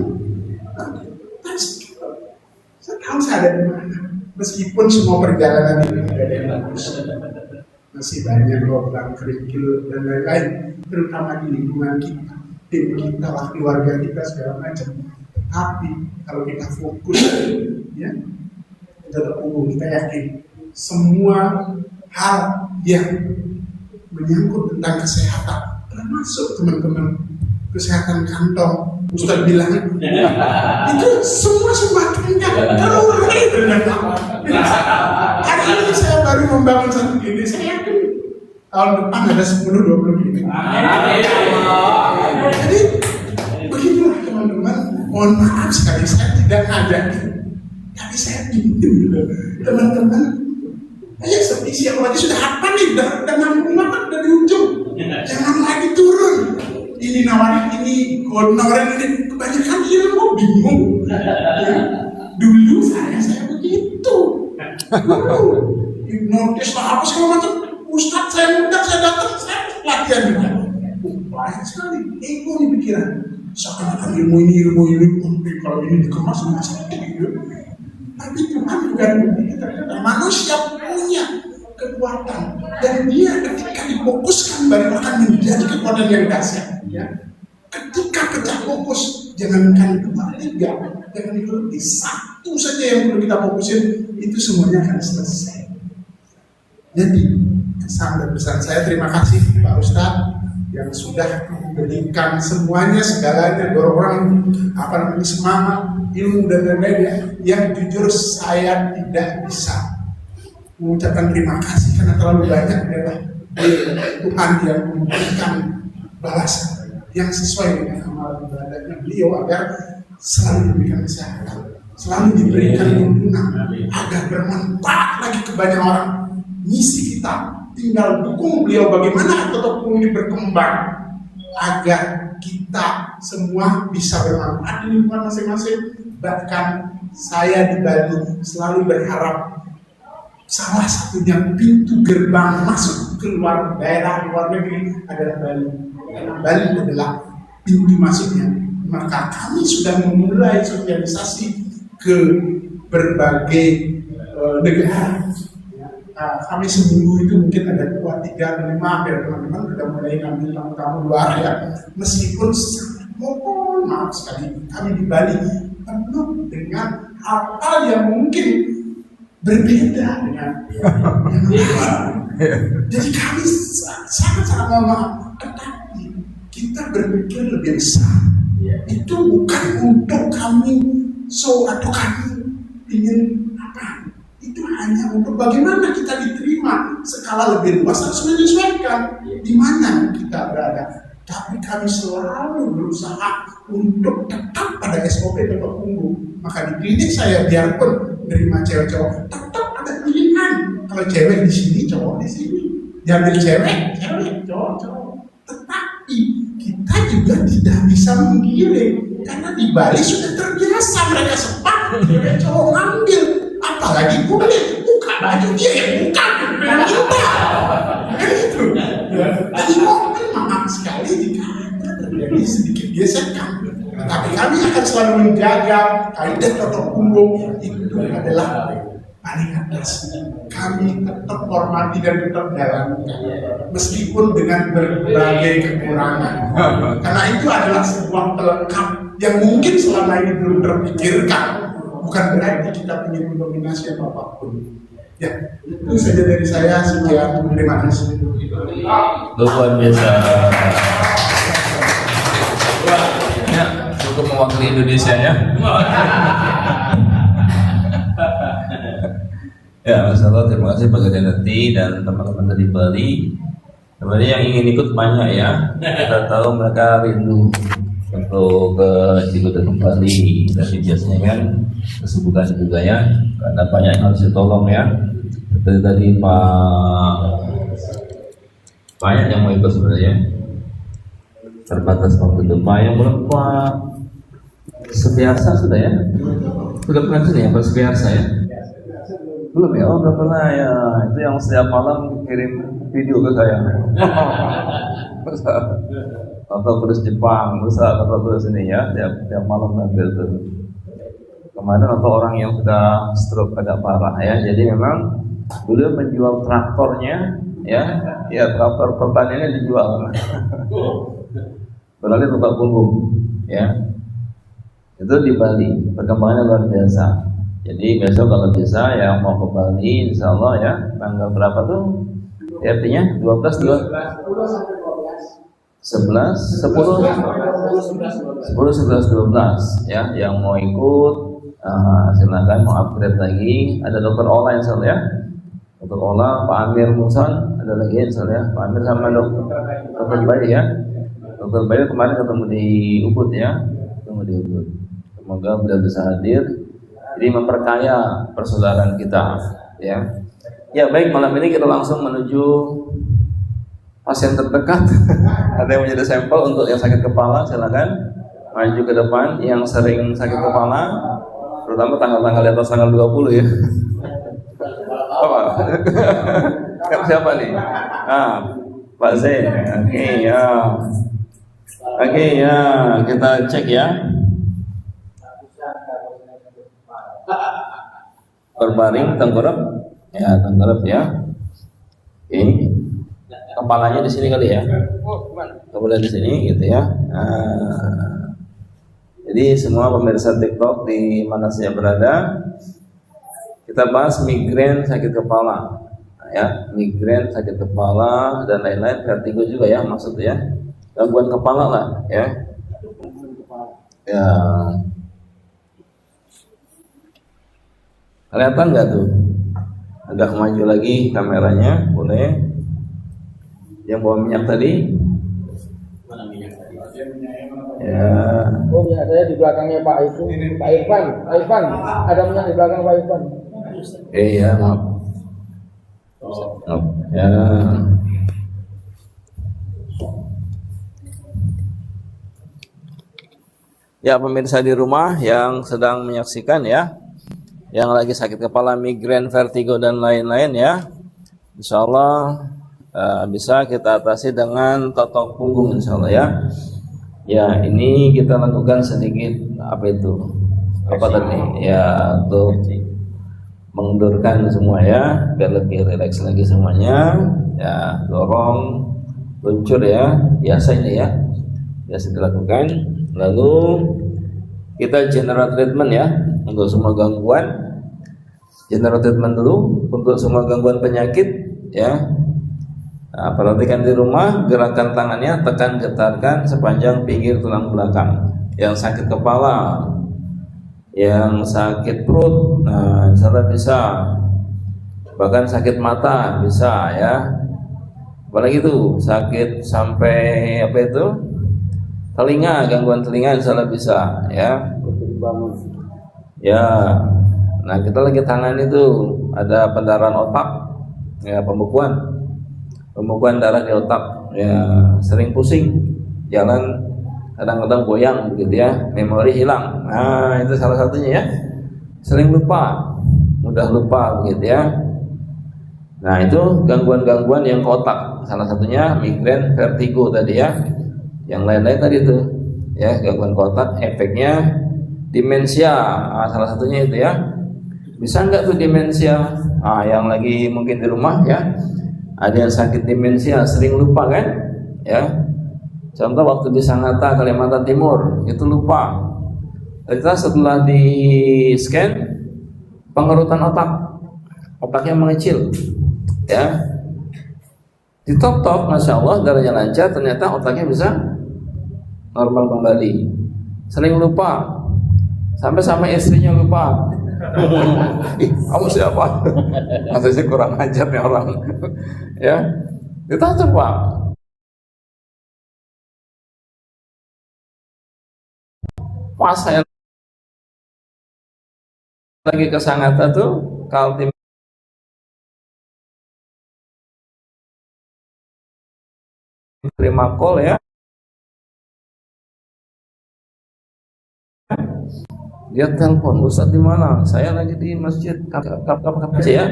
Saya tahu saya ada di mana. Meskipun semua perjalanan ini tidak ada yang bagus, masih banyak lubang kerikil dan lain-lain, terutama di lingkungan kita, tim kita, lah, keluarga kita segala macam. Tapi kalau kita fokus, ya, kita terhubung, kita yakin semua hal yang menyangkut tentang kesehatan, termasuk teman-teman kesehatan kantong, Ustaz bilang itu semua sumbangannya keluar dengan apa? Hari ini saya baru membangun satu gini, saya yakin tahun depan ada 10-20 gini. Jadi begitulah teman-teman. Mohon maaf sekali saya tidak ngajak, tapi saya ingin teman-teman. Ayo siapa lagi sudah hafal nih, udah nanggung banget dari ujung. Jangan lagi turun. Ini nawarin ini, nawarin ini, kebanyakan ilmu bingung. Ya. Dulu saya begitu. Hipnotis lah apa segala macam. Ustadz saya muda, saya datang, saya latihan juga. Banyak sekali ego nih pikiran. Seakan-akan ilmu ini, kalau ini dikemas masih gitu. Tapi Tuhan bukan begitu. Ternyata manusia punya kekuatan dan dia ketika difokuskan baru akan menjadi kekuatan yang dahsyat. Ya. Ketika pecah fokus, jangankan 2, 3, jangan lebih 1 saja yang perlu kita fokusin, itu semuanya akan selesai. Jadi kesan dan pesan saya, terima kasih Pak Ustadz yang sudah memberikan semuanya, segalanya, dorong semangat, ilmu dan lain-lain yang jujur saya tidak bisa mengucapkan terima kasih karena terlalu banyak adalah Tuhan yang memberikan balasan yang sesuai dengan amal ibadahnya beliau agar selalu diberikan kesehatan, selalu diberikan tuntunan agar bermanfaat lagi ke banyak orang. Misi kita tinggal dukung beliau bagaimana tetap ini berkembang agar kita semua bisa bermanfaat di lingkungan masing-masing. Bahkan saya di Bali selalu berharap salah satunya pintu gerbang masuk keluar daerah luar negeri adalah Bali. Karena Bali adalah pintu masuknya. Maka kami sudah memulai sosialisasi ke berbagai negara. Kami seminggu itu mungkin ada 2, 3, 5 biar teman-teman sudah mulai ngambil tamu-tamu luar ya. Meskipun mohon maaf sekali kami di Bali penuh dengan hal-hal yang mungkin berbeda dengan yang lain. Jadi kami sangat-sangat mohon maaf. Tetapi kita berpikir lebih besar. Itu bukan untuk kami atau kami ingin apa. Itu hanya untuk bagaimana kita diterima skala lebih luas, harus menyesuaikan di mana kita berada. Tapi kami selalu berusaha untuk tetap pada SOP tetap punggung. Maka di klinik saya biarpun menerima cewek-cowok, tetap ada pilihan. Kalau cewek di sini, cowok di sini. Diambil cewek, cowok. Tetapi kita juga tidak bisa menggiring karena di Bali sudah terbiasa mereka sepakat cewek cowok ngambil. Apalagi kulit, buka baju dia yang buka, kita kan itu. Jadi mohon maaf sekali jika terjadi sedikit gesekan. Tapi kami akan selalu menjaga kaidah tata punggung itu adalah paling atas. Kami tetap hormati dan tetap jalankan, meskipun dengan berbagai kekurangan. Karena itu adalah sebuah pelengkap yang mungkin selama ini belum terpikirkan. Bukan berarti kita ingin mendominasi apapun. Ya, itu saja dari saya. Sekian, terima kasih. Luar biasa. Ya, cukup mewakili Indonesia ya. Ya, Mas Allah, terima kasih Pak Gajanati dan teman-teman dari Bali. Sebenarnya yang ingin ikut banyak ya. Kita tahu mereka rindu untuk ke Cigoda kembali, tapi biasanya kan kesibukan juga ya, karena banyak yang harus ditolong ya. Seperti tadi banyak yang mau ikut sebenarnya, terbatas waktu itu. Pak yang belum Pak Subiarsa sudah ya, sudah pernah sini ya Pak Subiarsa ya. Belum ya? Oh, belum pernah ya. Itu yang setiap malam kirim video ke saya. Atau terus Jepang, atau terus ini ya, tiap malam tampil tuh. Kemarin atau orang yang sudah stroke agak parah ya. Jadi memang beliau menjual traktornya ya, traktor pertaniannya dijual. Beralih tukar punggung ya. Itu di Bali, perkembangannya luar biasa. Jadi besok kalau bisa yang mau ke Bali, insya Allah ya, tanggal berapa tuh? Ya, artinya 12, 11, 11, 12 ya. Yang mau ikut silakan, mau upgrade lagi. Ada dokter Ola insya Allah ya. Dokter Ola, Pak Amir Musan, ada lagi insya Allah ya. Pak Amir sama dokter Bayi ya. Dokter Bayi kemarin ketemu di Ubud ya. Ketemu di Ubud. Semoga beliau bisa hadir. Jadi memperkaya persaudaraan kita ya. Ya baik, malam ini kita langsung menuju pasien terdekat. Ada yang menjadi sampel untuk yang sakit kepala, silakan maju ke depan. Yang sering sakit kepala, terutama tanggal-tanggal di atas tanggal 20 ya. Apa? Siapa nih? Pak Zain. Oke ya, kita cek ya. Berbaring, tengkurap ya, Oke. Kepalanya di sini kali ya. Kepala di sini gitu ya. Jadi semua pemirsa TikTok di mana saya berada, kita bahas migrain sakit kepala ya, migrain sakit kepala dan lain-lain, vertigo juga ya maksudnya, gangguan kepala lah ya. Ya. Kelihatan nggak tuh? Agak maju lagi kameranya, boleh. Yang bawa minyak tadi? Mana minyak tadi? Ya. Oh ya, saya di belakangnya Pak Irfan, ada minyak di belakang Pak Irfan. Ya, maaf. Ya. Ya, pemirsa di rumah yang sedang menyaksikan ya, yang lagi sakit kepala, migrain, vertigo dan lain-lain ya, insya Allah bisa kita atasi dengan totok punggung insya Allah ya. Ya, ini kita lakukan sedikit apa tadi ya, untuk mengendurkan semua ya, biar lebih rileks lagi semuanya ya. Dorong, luncur ya, biasa ini ya, biasa dilakukan. Lalu kita general treatment ya untuk semua gangguan. General treatment dulu untuk semua gangguan penyakit ya. Nah, perhatikan di rumah, gerakan tangannya, tekan getarkan sepanjang pinggir tulang belakang. Yang sakit kepala, yang sakit perut, nah insya bisa. Bahkan sakit mata bisa ya. Apalagi itu sakit sampai telinga, gangguan telinga insya Allah bisa ya. Ya. Nah, kita lagi tangan itu ada pendarahan otak ya, pembekuan darah di otak ya, sering pusing, jalan kadang-kadang goyang begitu ya, memori hilang. Nah, itu salah satunya ya. Sering lupa, mudah lupa begitu ya. Nah, itu gangguan-gangguan yang ke otak, salah satunya migrain, vertigo tadi ya. Yang lain-lain tadi itu ya, gangguan ke otak, efeknya demensia. Nah, salah satunya itu ya. Bisa nggak tuh demensia? Yang lagi mungkin di rumah ya, ada yang sakit demensia, sering lupa kan? Ya. Contoh waktu di Sangatta, Kalimantan Timur, itu lupa. Kita setelah di scan, pengerutan otaknya mengecil, ya. Di top, masya Allah, darahnya lancar, ternyata otaknya bisa normal kembali. Sering lupa, sampai sama istrinya lupa. Kamu siapa? Maksudnya kurang ajar nih orang. Ya, ditanya Pak. Pas saya lagi ke Sangatta tuh, Kaltim terima call ya. Dia telepon, Ustaz di mana? Saya lagi di masjid KPC ya.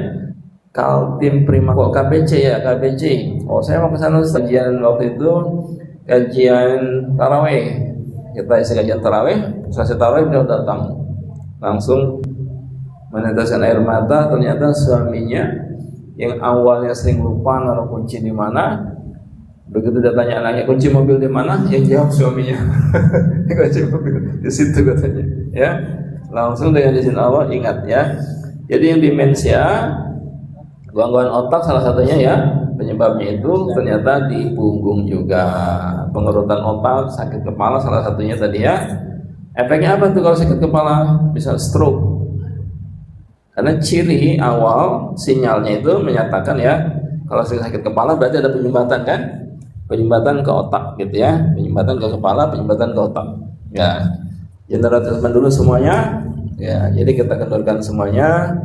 Kaltim Prima kok KPC ya, KPC. Oh, saya mau ke sana kajian waktu itu, kajian tarawih. Kita isi kajian tarawih, selesai tarawih beliau datang. Langsung meneteskan air mata, ternyata suaminya yang awalnya sering lupa naruh kunci di mana, begitu dia tanya anaknya kunci mobil di mana, yang jawab suaminya. Kunci mobil di situ katanya. Ya, langsung dengan izin Allah ingat ya. Jadi yang demensia, gangguan otak salah satunya ya, penyebabnya itu ternyata di punggung juga, pengerutan otak, sakit kepala salah satunya tadi ya. Efeknya apa tuh kalau sakit kepala? Bisa stroke. Karena ciri awal sinyalnya itu menyatakan ya, kalau sakit kepala berarti ada penyumbatan kan? Penyumbatan ke otak gitu ya, penyumbatan ke kepala, penyumbatan ke otak. Ya, general treatment dulu semuanya. Ya, jadi kita kendorkan semuanya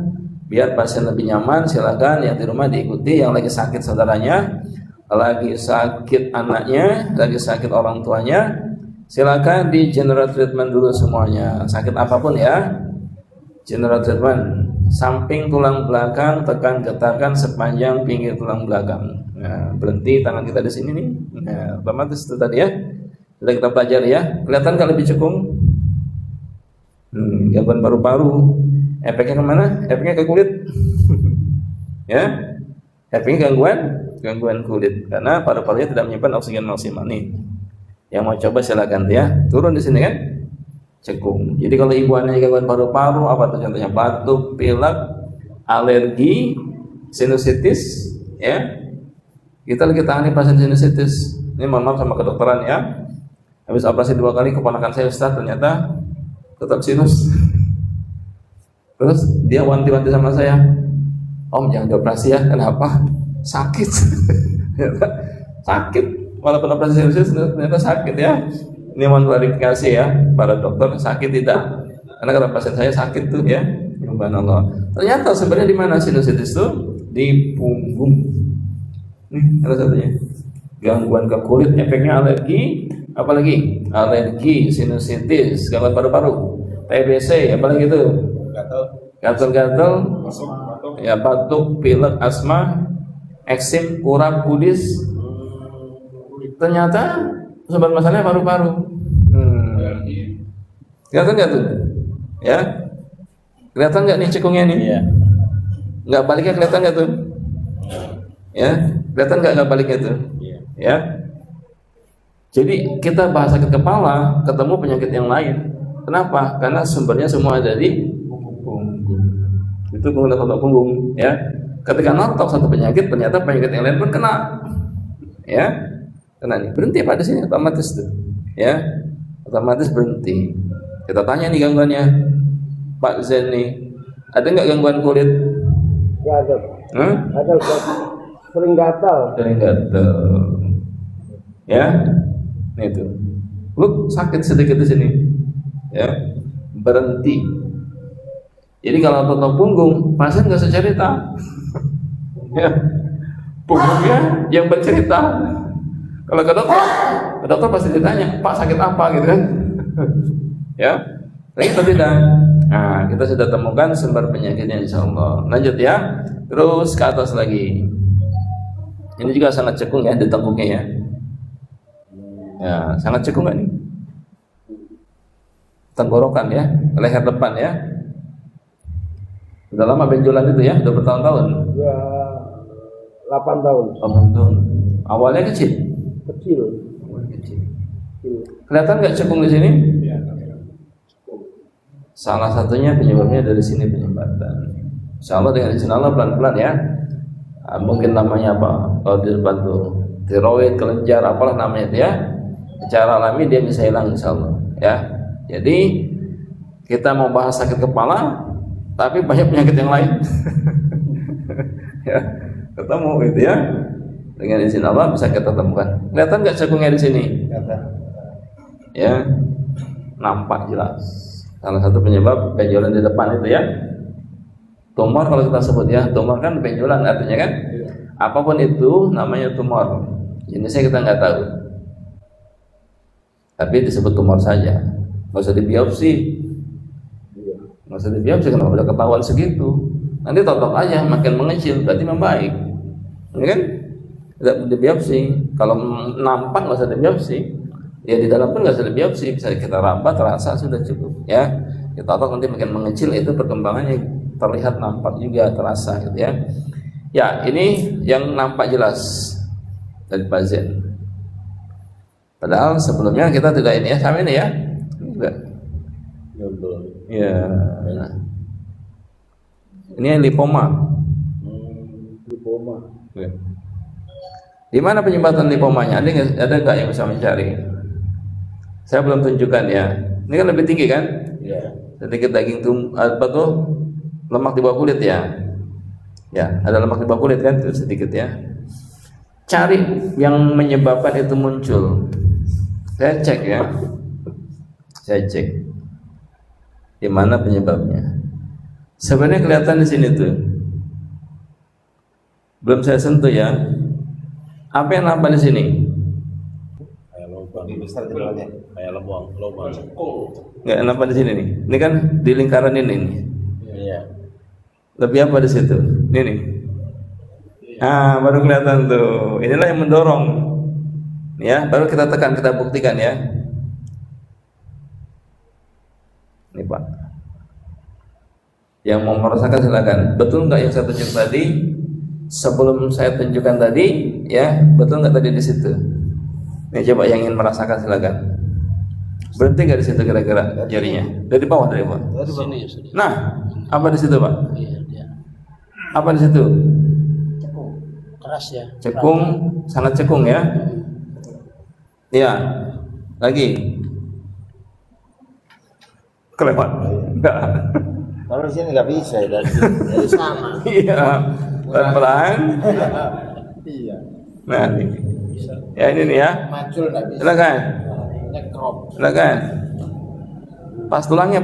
biar pasien lebih nyaman. Silakan yang di rumah diikuti, yang lagi sakit saudaranya, lagi sakit anaknya, lagi sakit orang tuanya, silakan di general treatment dulu semuanya. Sakit apapun ya, general treatment. Samping tulang belakang, tekan getarkan sepanjang pinggir tulang belakang. Nah, berhenti tangan kita di sini nih. Nah, otomatis itu tadi ya. Sudah kita pelajari ya. Kelihatan kalau lebih cekung? Gangguan paru-paru. Efeknya kemana? Efeknya ke kulit. Ya, efeknya gangguan kulit. Karena paru-parunya tidak menyimpan oksigen maksimal nih. Yang mau coba silakan ya. Turun di sini kan? Cekung. Jadi kalau ibuannya gangguan paru-paru, apa tuh contohnya? Batuk, pilek, alergi, sinusitis, ya. Kita lagi tangani pasien sinusitis. Ini mohon maaf sama kedokteran ya. Habis operasi 2 kali keponakan saya Ustaz ternyata tetap sinus. Terus dia wanti-wanti sama saya, Om jangan dioperasi ya. Kenapa? Sakit. Sakit. Walaupun operasi sinusitis ternyata sakit ya. Ini mohon klarifikasi ya, para dokter, sakit tidak? Karena kata pasien saya sakit tuh ya, subhanallah. Ternyata sebenarnya di mana sinusitis tuh? Di punggung. Nih, ada satunya. Gangguan ke kulit, efeknya alergi, apalagi? Alergi, sinusitis, gangguan paru-paru, TBC, apalagi itu? Gatal-gatal, ya batuk, pilek, asma, eksim, kurap, kudis. Ternyata sumber masalahnya paru-paru. Kelihatan nggak tuh? Ya, kelihatan nggak nih cekungnya nih? Iya. Nggak baliknya kelihatan nggak tuh? Ya, kelihatan nggak baliknya tuh? Iya. Ya. Jadi kita bahas sakit kepala, ketemu penyakit yang lain. Kenapa? Karena sumbernya semua ada di punggung. Itu penggunaan punggung. Ya. Ketika notok satu penyakit, ternyata penyakit yang lain pun kena. Ya. Kena nih, berhenti pada sini otomatis tuh, ya, otomatis berhenti. Kita tanya nih gangguannya, Pak Zen nih, ada nggak gangguan kulit? Ya ada. Ada sering gatal. Sering gatal, ya, nih tuh, lu sakit sedikit di sini, ya, berhenti. Jadi kalau potong punggung, pasien nggak usah cerita, ya, punggungnya yang bercerita. Kalau ke dokter pasti ditanya, Pak sakit apa gitu kan? Ya, tapi kita tidak. Nah, kita sudah temukan sumber penyakitnya insya Allah. Lanjut ya, terus ke atas lagi. Ini juga sangat cekung ya di tengkuknya ya. Ya, sangat cekung nggak nih? Tenggorokan ya, leher depan ya. Udah lama benjolan itu ya, udah bertahun-tahun. Ya 8 tahun. 8 tahun. Awalnya kecil. Kecil. Kelihatan nggak cekung di sini? Salah satunya penyebabnya dari sini penyumbatan. Insya Allah dengan izin Allah pelan-pelan ya. Mungkin namanya apa? Kalau di depan tuh tiroid, kelenjar, apalah namanya itu ya. Secara alami dia bisa hilang insya Allah. Ya. Jadi kita mau bahas sakit kepala, tapi banyak penyakit yang lain. Ya, ketemu gitu ya. Dengan izin Allah bisa kita temukan. Kelihatan nggak cekungnya di sini? Kelihatan. Ya, nampak jelas. Salah satu penyebab benjolan di depan itu ya. Tumor kalau kita sebut ya, tumor kan benjolan artinya kan. Apapun itu namanya tumor. Jenisnya kita nggak tahu. Tapi disebut tumor saja. Nggak usah dibiopsi. nggak usah dibiopsi, kenapa udah ketahuan segitu? Nanti totok aja makin mengecil berarti membaik, ya kan? Tidak dibiopsi. Kalau nampak nggak usah dibiopsi, ya di dalam pun nggak usah dibiopsi, bisa kita raba terasa sudah cukup, ya. Kita totok nanti makin mengecil, itu perkembangannya terlihat nampak juga terasa gitu ya. Ya, ini yang nampak jelas dari pasien. Padahal sebelumnya kita tidak ini ya, sama ini ya. Enggak. Ya. Nah. Ini lipoma. Lipoma. Ya. Di mana penyebatan lipomanya? Ada nggak yang bisa mencari? Saya belum tunjukkan ya. Ini kan lebih tinggi kan? Iya. Sedikit daging apa tuh? Lemak di bawah kulit ya. Ya, ada lemak di bawah kulit kan, itu sedikit ya. Cari yang menyebabkan itu muncul. Saya cek ya. Saya cek. Di mana penyebabnya? Sebenarnya kelihatan di sini tuh. Belum saya sentuh ya. Apa yang nampak di sini? Kayak lubang besar jalannya, kayak lubang. Nggak nampak di sini nih. Ini kan di lingkaran ini nih. Iya. Lebih apa di situ? Ini nih. Ah, baru kelihatan tuh. Inilah yang mendorong. Ya, baru kita tekan, kita buktikan ya. Ini Pak. Yang mau merasakan silakan. Betul nggak yang saya tunjuk tadi? Sebelum saya tunjukkan tadi, ya, betul nggak tadi di situ? Nih coba yang ingin merasakan silakan. Berhenti nggak di situ kira-kira jarinya? Dari bawah, dari bawah. Sini. Nah, apa di situ Pak? Iya, dia. Apa di situ? Cekung. Keras ya. Cekung, sangat cekung ya. Iya. Lagi. Kelewat. Enggak. Kalau di sini nggak bisa ya, dari sama. Iya. Pelan-pelan. Iya. Nah, ini. Ya ini nih ya. Macul nggak bisa. Silakan. Nyekrop. Silakan. Pas tulangnya.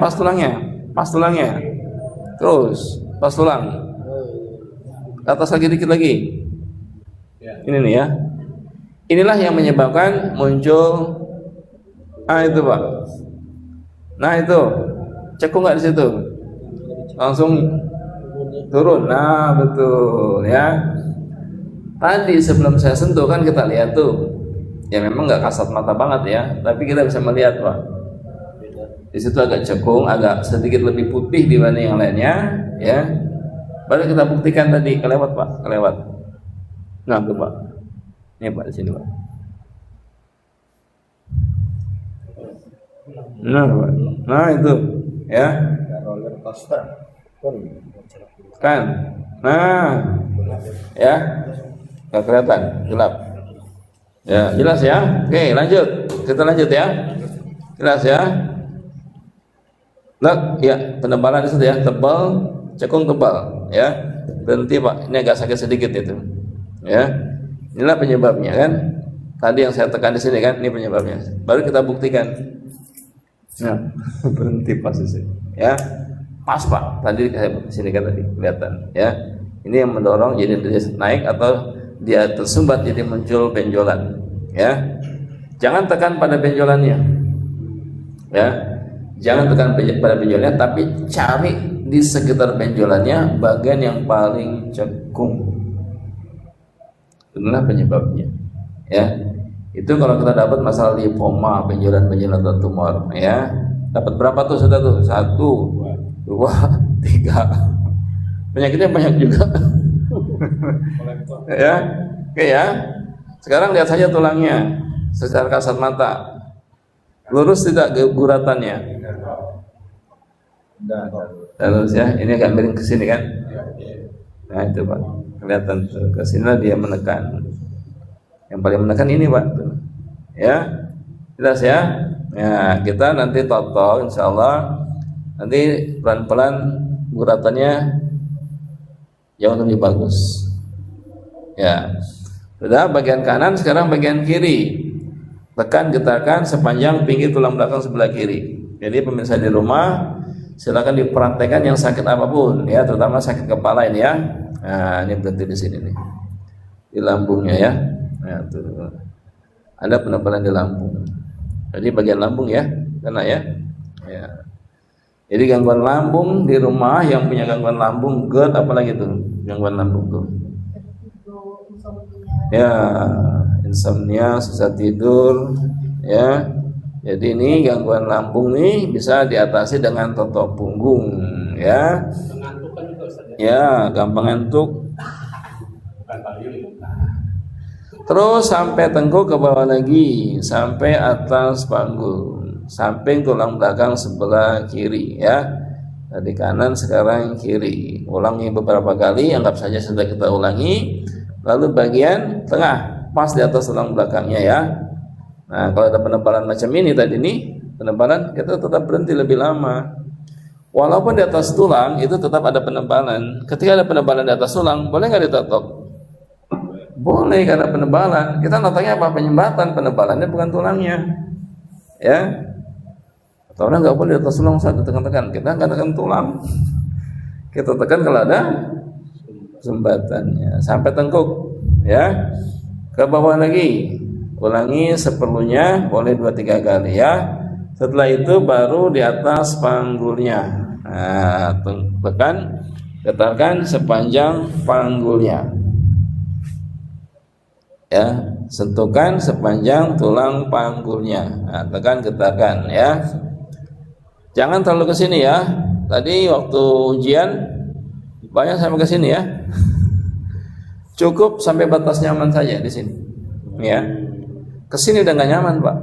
Terus, pas tulang. Ke atas lagi dikit lagi. Ini nih ya. Inilah yang menyebabkan muncul itu Pak. Nah itu, cekung nggak di situ? Langsung turun. Nah betul ya. Tadi sebelum saya sentuh kan kita lihat tuh, ya memang nggak kasat mata banget ya, tapi kita bisa melihat Pak. Di situ agak cekung, agak sedikit lebih putih dibanding yang lainnya, ya. Baru kita buktikan tadi kelewat Pak, kelewat. Nah tuh Pak, ini Pak di sini Pak. Nah Pak, nah itu, ya. Roller coaster. Kan, nah, ya, nggak kelihatan, gelap. Ya, jelas ya. Oke, lanjut, kita lanjut ya. Jelas ya. Nah, ya, penebalan di situ ya, tebal, cekung tebal, ya. Berhenti Pak, ini agak sakit sedikit itu, ya. Inilah penyebabnya kan. Tadi yang saya tekan di sini kan, ini penyebabnya. Baru kita buktikan. Nah, berhenti pas di sini, ya. Pas Pak, tadi saya di sini kan tadi kelihatan, ya. Ini yang mendorong jadi dia naik atau dia tersumbat jadi muncul benjolan, ya. Jangan tekan pada benjolannya, ya. Jangan tekan pada benjolannya, tapi cari di sekitar benjolannya bagian yang paling cekung. Itulah penyebabnya, ya. Itu kalau kita dapat masalah lipoma, benjolan-benjolan atau tumor, ya. Dapat berapa tuh sudah tuh? 1, 2, 3. Penyakitnya banyak juga. Ya, oke ya. Sekarang lihat saja tulangnya secara kasat mata. Lurus tidak guratannya? Lurus ya. Ini agak miring ke sini kan? Nah itu Pak, kelihatan ke sini dia menekan. Yang paling menekan ini Pak. Ya, jelas ya. Ya, kita nanti total insya Allah nanti pelan-pelan guratannya jauh lebih bagus. Ya, sudah bagian kanan, sekarang bagian kiri. Tekan, getarkan sepanjang pinggir tulang belakang sebelah kiri. Jadi pemirsa di rumah silakan dipraktekkan yang sakit apapun, ya, terutama sakit kepala ini ya. Nah, ini berhenti di sini nih, di lambungnya ya. Nah, tuh. Ada penebalan di lambung. Jadi bagian lambung ya, kena ya. Ya. Jadi gangguan lambung di rumah yang punya gangguan lambung, GERD apalagi tuh gangguan lambung tuh. Ya, insomnia, susah tidur, ya. Jadi ini gangguan lambung nih bisa diatasi dengan totok punggung, ya. Ya, gampang ngantuk. Terus sampai tengkuk ke bawah lagi, sampai atas panggul, samping tulang belakang sebelah kiri, ya. Dari kanan sekarang kiri. Ulangi beberapa kali, anggap saja sudah kita ulangi. Lalu bagian tengah pas di atas tulang belakangnya, ya. Nah, kalau ada penebalan macam ini tadi nih, penebalan kita tetap berhenti lebih lama. Walaupun di atas tulang itu tetap ada penebalan. Ketika ada penebalan di atas tulang, boleh nggak ditotok? Boleh, karena penebalan. Kita notanya apa? Penyembatan. Penebalannya bukan tulangnya, ya. Atau orang nggak boleh di atas tulang saat ditekan-tekan. Kita nggak tekan tulang. Kita tekan kalau ada jembatannya sampai tengkuk, ya. Ke bawah lagi, ulangi seperlunya, boleh 2-3 kali, ya. Setelah itu baru di atas panggulnya. Nah, tekan, getarkan sepanjang panggulnya, ya. Sentuhkan sepanjang tulang panggulnya. Nah, tekan, getarkan, ya. Jangan terlalu ke sini, ya. Tadi waktu ujian banyak sampai ke sini, ya. Cukup sampai batas nyaman saja di sini, ya. Kesini udah nggak nyaman, Pak,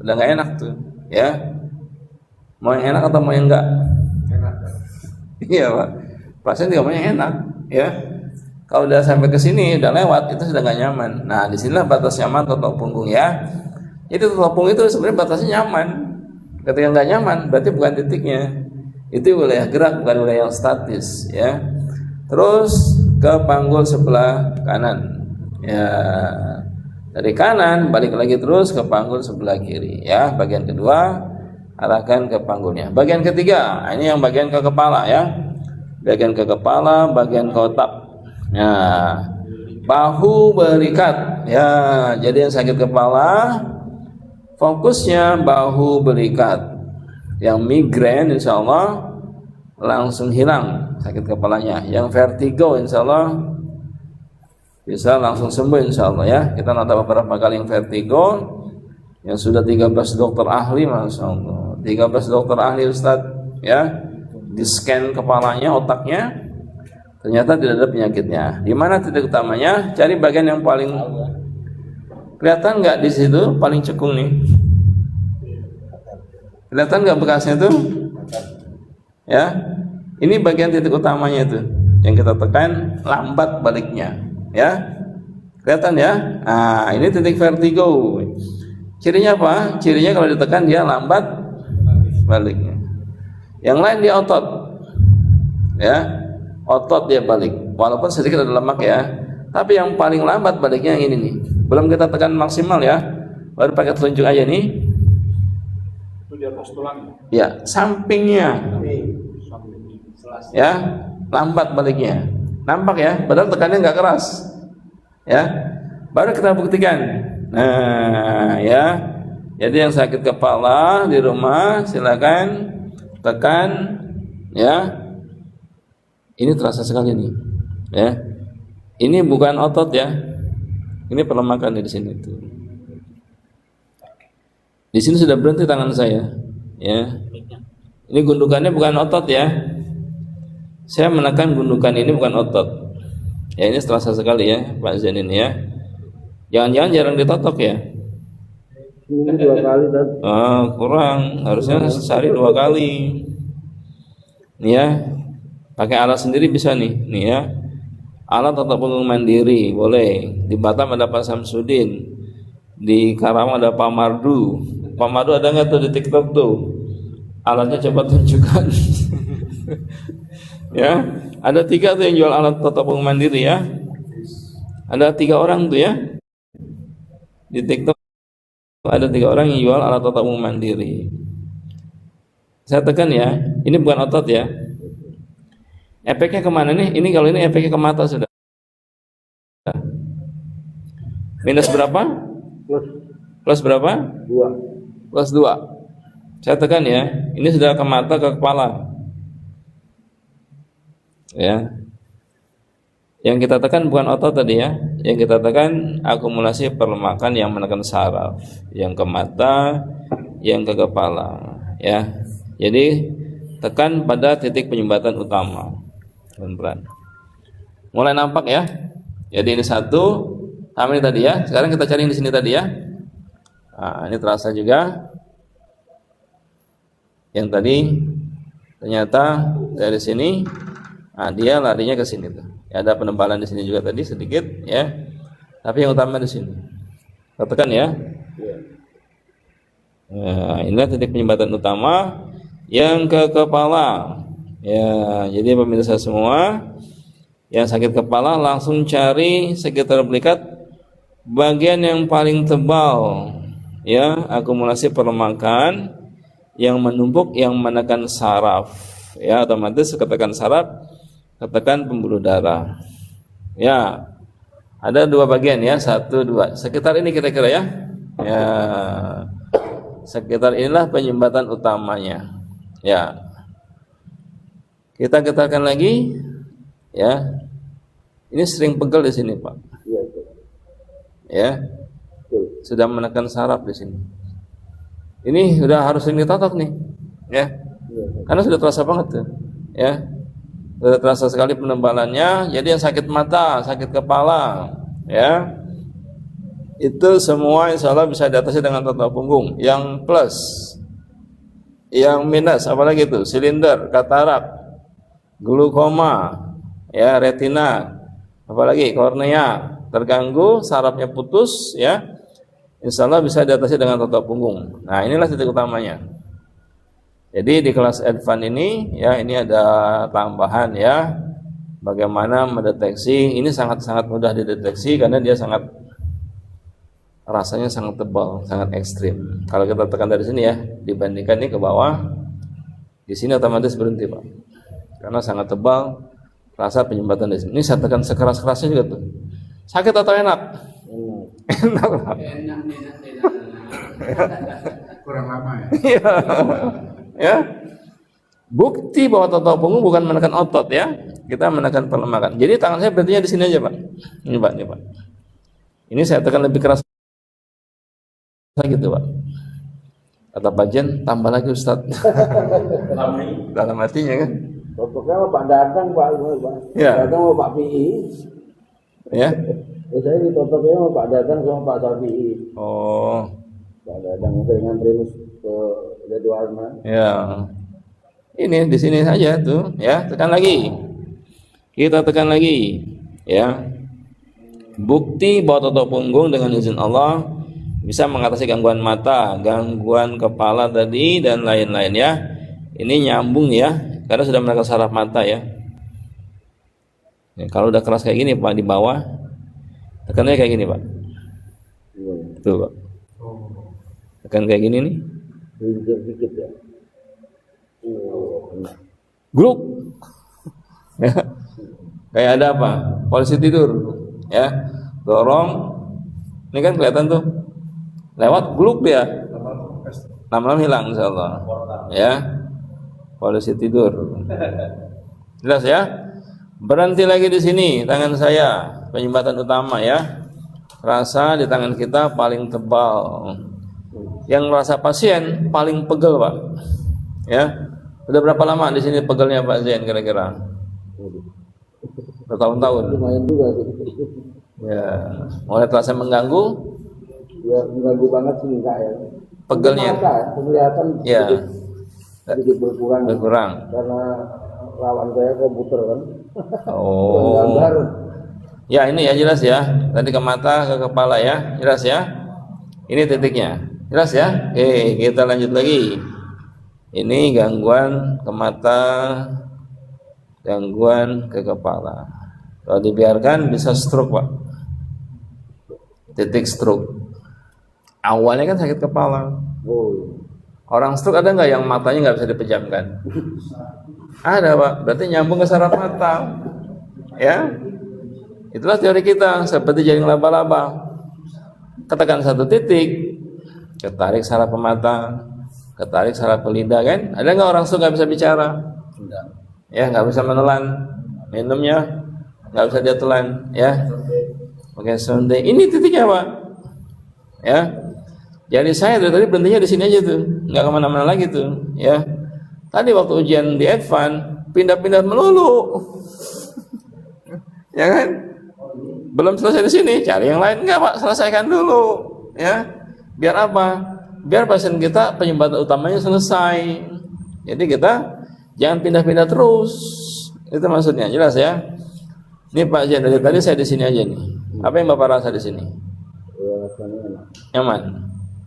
udah nggak enak tuh, ya. Mau yang enak atau mau yang enggak? Enak. Iya, Pak. Pasien juga mau yang enak, ya. Kalau udah sampai ke sini udah lewat, itu sudah nggak nyaman. Nah, disinilah batas nyaman totok punggung, ya. Itu totok punggung itu sebenarnya batasnya nyaman. Ketika nggak nyaman, berarti bukan titiknya. Itu wilayah gerak, bukan wilayah yang statis, ya. Terus ke panggul sebelah kanan, ya. Dari kanan balik lagi terus ke panggul sebelah kiri, ya. Bagian kedua arahkan ke panggulnya. Bagian ketiga, ini yang bagian ke kepala, ya. Bagian ke kepala, bagian ke otak. Nah, bahu berikat, ya. Jadi yang sakit kepala fokusnya bahu berikat. Yang migrain insya Allah langsung hilang sakit kepalanya. Yang vertigo insya Allah bisa langsung sembuh insya Allah, ya. Kita nota beberapa kali yang vertigo, yang sudah 13 dokter ahli, masya Allah, 13 dokter ahli Ustaz, ya, di scan kepalanya, otaknya, ternyata tidak ada penyakitnya. Di mana titik utamanya? Cari bagian yang paling kelihatan nggak di situ, paling cekung nih. Kelihatan nggak bekasnya tuh? Ya, ini bagian titik utamanya itu yang kita tekan, lambat baliknya, ya. Kelihatan, ya. Nah, ini titik vertigo. Cirinya apa? Cirinya kalau ditekan dia lambat baliknya. Yang lain dia otot, ya. Otot dia balik, walaupun sedikit ada lemak, ya. Tapi yang paling lambat baliknya yang ini nih. Belum kita tekan maksimal, ya. Baru pakai telunjuk aja nih. Di atas tulang, ya, sampingnya, ya, lambat baliknya, nampak, ya, padahal tekannya nggak keras, ya. Baru kita buktikan. Nah, ya, jadi yang sakit kepala di rumah silakan tekan, ya. Ini terasa sekali nih, ya. Ini bukan otot, ya, ini pelemakan di sini tuh. Di sini sudah berhenti tangan saya, ya. Ini gundukannya bukan otot, ya. Saya menekan gundukan ini bukan otot. Ya, ini terasa sekali, ya, Pak Zain ini, ya. Jangan-jangan jarang ditotok, ya. Ini 2 kali dan Kurang, harusnya sehari 2 kali. Nih, ya. Pakai alat sendiri bisa nih, ya. Alat totok punggung mandiri boleh. Di Batam ada Pak Samsudin. Di Karawang ada Pak Mardu. Pak Mardu ada nggak tuh di TikTok tuh? Alatnya coba tunjukkan. Ya, ada 3 tuh yang jual alat totok punggung mandiri, ya. Ada 3 orang tuh, ya. Di TikTok ada 3 orang yang jual alat totok punggung mandiri. Saya tekan, ya. Ini bukan otot, ya. Efeknya kemana nih? Ini kalau ini efeknya ke mata sudah. Minus berapa? plus Plus berapa? 2. Plus 2. Saya tekan ya. Ini sudah ke mata, ke kepala. Ya. Yang kita tekan bukan otot tadi ya. Yang kita tekan akumulasi perlemakan yang menekan saraf, yang ke mata, yang ke kepala, ya. Jadi tekan pada titik penyumbatan utama. Pelan-pelan. Mulai nampak ya. Jadi ini satu, sama ini tadi ya. Sekarang kita cari di sini tadi ya. Nah, ini terasa juga. Yang tadi ternyata dari sini, nah dia larinya ke sini tuh. Ya, ada penebalan di sini juga tadi sedikit ya. Tapi yang utama di sini. Katakan ya. Nah, inilah titik penyumbatan utama yang ke kepala. Ya, jadi pemirsa semua yang sakit kepala langsung cari sekitar belikat bagian yang paling tebal ya, akumulasi perlemakan yang menumpuk yang menekan saraf ya, otomatis ketekan saraf ketekan pembuluh darah ya. Ada dua bagian ya, satu dua sekitar ini kira-kira ya, ya sekitar inilah penyumbatan utamanya ya. Kita getarkan lagi ya. Ini sering pegel di sini Pak ya, sudah menekan saraf di sini. Ini sudah harus sering ditotok nih, ya, karena sudah terasa banget tuh, ya, sudah terasa sekali penebalannya. Jadi yang sakit mata, sakit kepala, ya, itu semua insya Allah bisa diatasi dengan totok punggung. Yang plus, yang minus, apalagi itu, silinder, katarak, glukoma, ya, retina, apalagi kornea terganggu, sarafnya putus, ya. Insya Allah bisa diatasi dengan totok punggung. Nah, inilah titik utamanya. Jadi di kelas advance ini ya, ini ada tambahan ya, bagaimana mendeteksi. Ini sangat-sangat mudah dideteksi karena dia sangat, rasanya sangat tebal, sangat ekstrim. Kalau kita tekan dari sini ya, dibandingkan ini ke bawah, di sini otomatis berhenti Pak, karena sangat tebal, rasa penyumbatan di sini. Ini saya tekan sekeras-kerasnya juga tuh. Sakit atau enak? Enak Pak. Kurang lama ya. Ya. Bukti bahwa totok punggung bukan menekan otot ya, kita menekan perlemakan. Jadi tangan saya berhentinya di sini aja Pak. Ini Pak, ini Pak. Ini saya tekan lebih keras gitu Pak. Kata Pak Jen, tambah lagi Ustaz. Dalam hatinya kan. Totoknya sama Pak Dadang Pak, Ya. Dadang sama Pak PI. Ya. Saya ditotoknya sama Pak Dadang sama Pak Safi'i. Oh. Pak Dadang dengan Primus ke Ridwan. Ya. Ini di sini saja tuh, ya. Tekan lagi. Kita tekan lagi, ya. Bukti bahwa totok punggung dengan izin Allah bisa mengatasi gangguan mata, gangguan kepala tadi dan lain-lain ya. Ini nyambung ya, karena sudah menekan saraf mata ya. Ya, kalau udah keras kayak gini Pak di bawah, tekannya kayak gini Pak. Tuh Pak. Tekan kayak gini nih. Dikit ya. Gluk. Ya. Kayak ada apa? Polisi tidur. Ya. Dorong. Ini kan kelihatan tuh. Lewat gluk dia. Lama-lama hilang insyaallah. Ya. Polisi tidur. Jelas ya? Berhenti lagi di sini tangan saya, penyumbatan utama ya. Rasa di tangan kita paling tebal. Yang merasa pasien paling pegel Pak. Ya. Udah berapa lama di sini pegelnya Pak Zain kira-kira? Bertahun-tahun. Lumayan juga sih. Ya. Mulai terasa mengganggu? Ya mengganggu banget sih enggak ya. Pegelnya. Mata, penglihatan Ya. sedikit berkurang. Berkurang. Karena lawan saya komputer kan. Oh. Gambar. Ya ini ya jelas ya. Tadi ke mata, ke kepala ya. Jelas ya. Ini titiknya. Jelas ya. Oke, kita lanjut lagi. Ini gangguan ke mata, gangguan ke kepala. Kalau dibiarkan bisa stroke Pak. Titik stroke. Awalnya kan sakit kepala. Oh. Orang stroke ada nggak yang matanya nggak bisa dipejamkan? Ada Pak. Berarti nyambung ke saraf mata. Ya. Itulah teori kita, seperti jaring laba-laba. Katakan satu titik, ketarik saraf mata, ketarik saraf ke lidah kan? Ada nggak orang stroke nggak bisa bicara? Enggak. Ya, nggak bisa menelan minumnya, nggak bisa dia telan, ya. Oke, sonde. Ini titiknya Pak, ya. Jadi saya dari tadi berhentinya di sini aja tuh, nggak kemana-mana lagi tuh, ya. Tadi waktu ujian di Advan pindah-pindah melulu, ya kan? Belum selesai di sini, cari yang lain nggak Pak, selesaikan dulu, ya. Biar apa? Biar pasien kita penyumbatan utamanya selesai. Jadi kita jangan pindah-pindah terus. Itu maksudnya, jelas ya. Ini Pak Jen, dari tadi saya di sini aja nih. Apa yang Bapak rasa di sini? Ya, rasanya enak. Nyaman?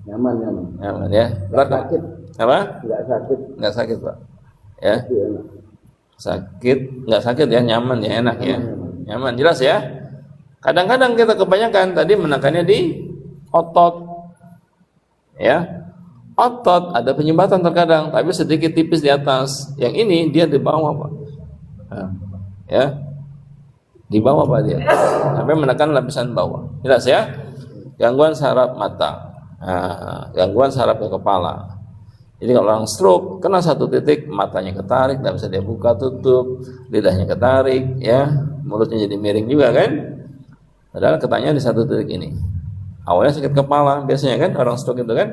Nyaman. Nyaman ya. Nggak sakit. Apa? Nggak sakit. Nggak sakit Pak. Ya. Itu enak. Sakit, nggak sakit ya, nyaman ya, enak ya. Nyaman, jelas ya. Kadang-kadang kita kebanyakan tadi menekannya di otot. Ya. Otot ada penyumbatan terkadang, tapi sedikit tipis di atas. Yang ini dia di bawah Pak. Nah, ya. Di bawah Pak dia. Sampai menekan lapisan bawah. Jelas ya? Gangguan saraf mata. Nah, gangguan saraf ke kepala. Jadi kalau orang stroke kena satu titik, matanya ketarik, tidak bisa dia buka tutup, lidahnya ketarik, ya, mulutnya jadi miring juga kan? Padahal ketanya di satu titik ini. Awalnya sakit kepala, biasanya kan orang stroke itu kan,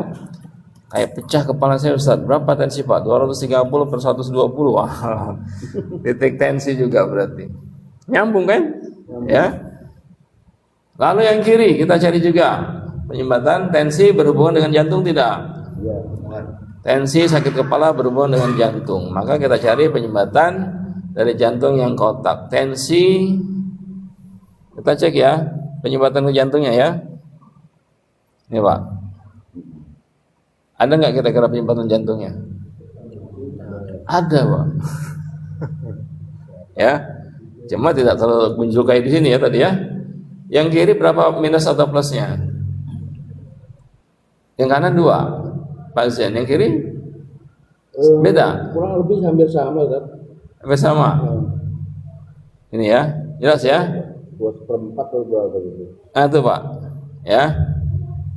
kayak pecah kepala saya Ustaz. Berapa tensi Pak? 230/120. Wah, titik tensi juga berarti. Nyambung kan? Ya. Lalu yang kiri kita cari juga penyumbatan tensi berhubungan dengan jantung tidak? Tensi sakit kepala berhubungan dengan jantung, maka kita cari penyumbatan dari jantung yang kotak. Tensi kita cek ya, penyumbatan ke jantungnya ya. Ini Pak, ada nggak kira-kira penyumbatan jantungnya? Ada Pak. Ya, cuma tidak terlalu muncul kayak di sini ya tadi ya. Yang kiri berapa minus atau plusnya? Yang kanan 2 Pak Zen, yang kiri beda? Kurang lebih hampir sama kan? Hampir sama. Ini ya, jelas ya? 2/4 atau berapa gitu? Nah itu Pak, ya.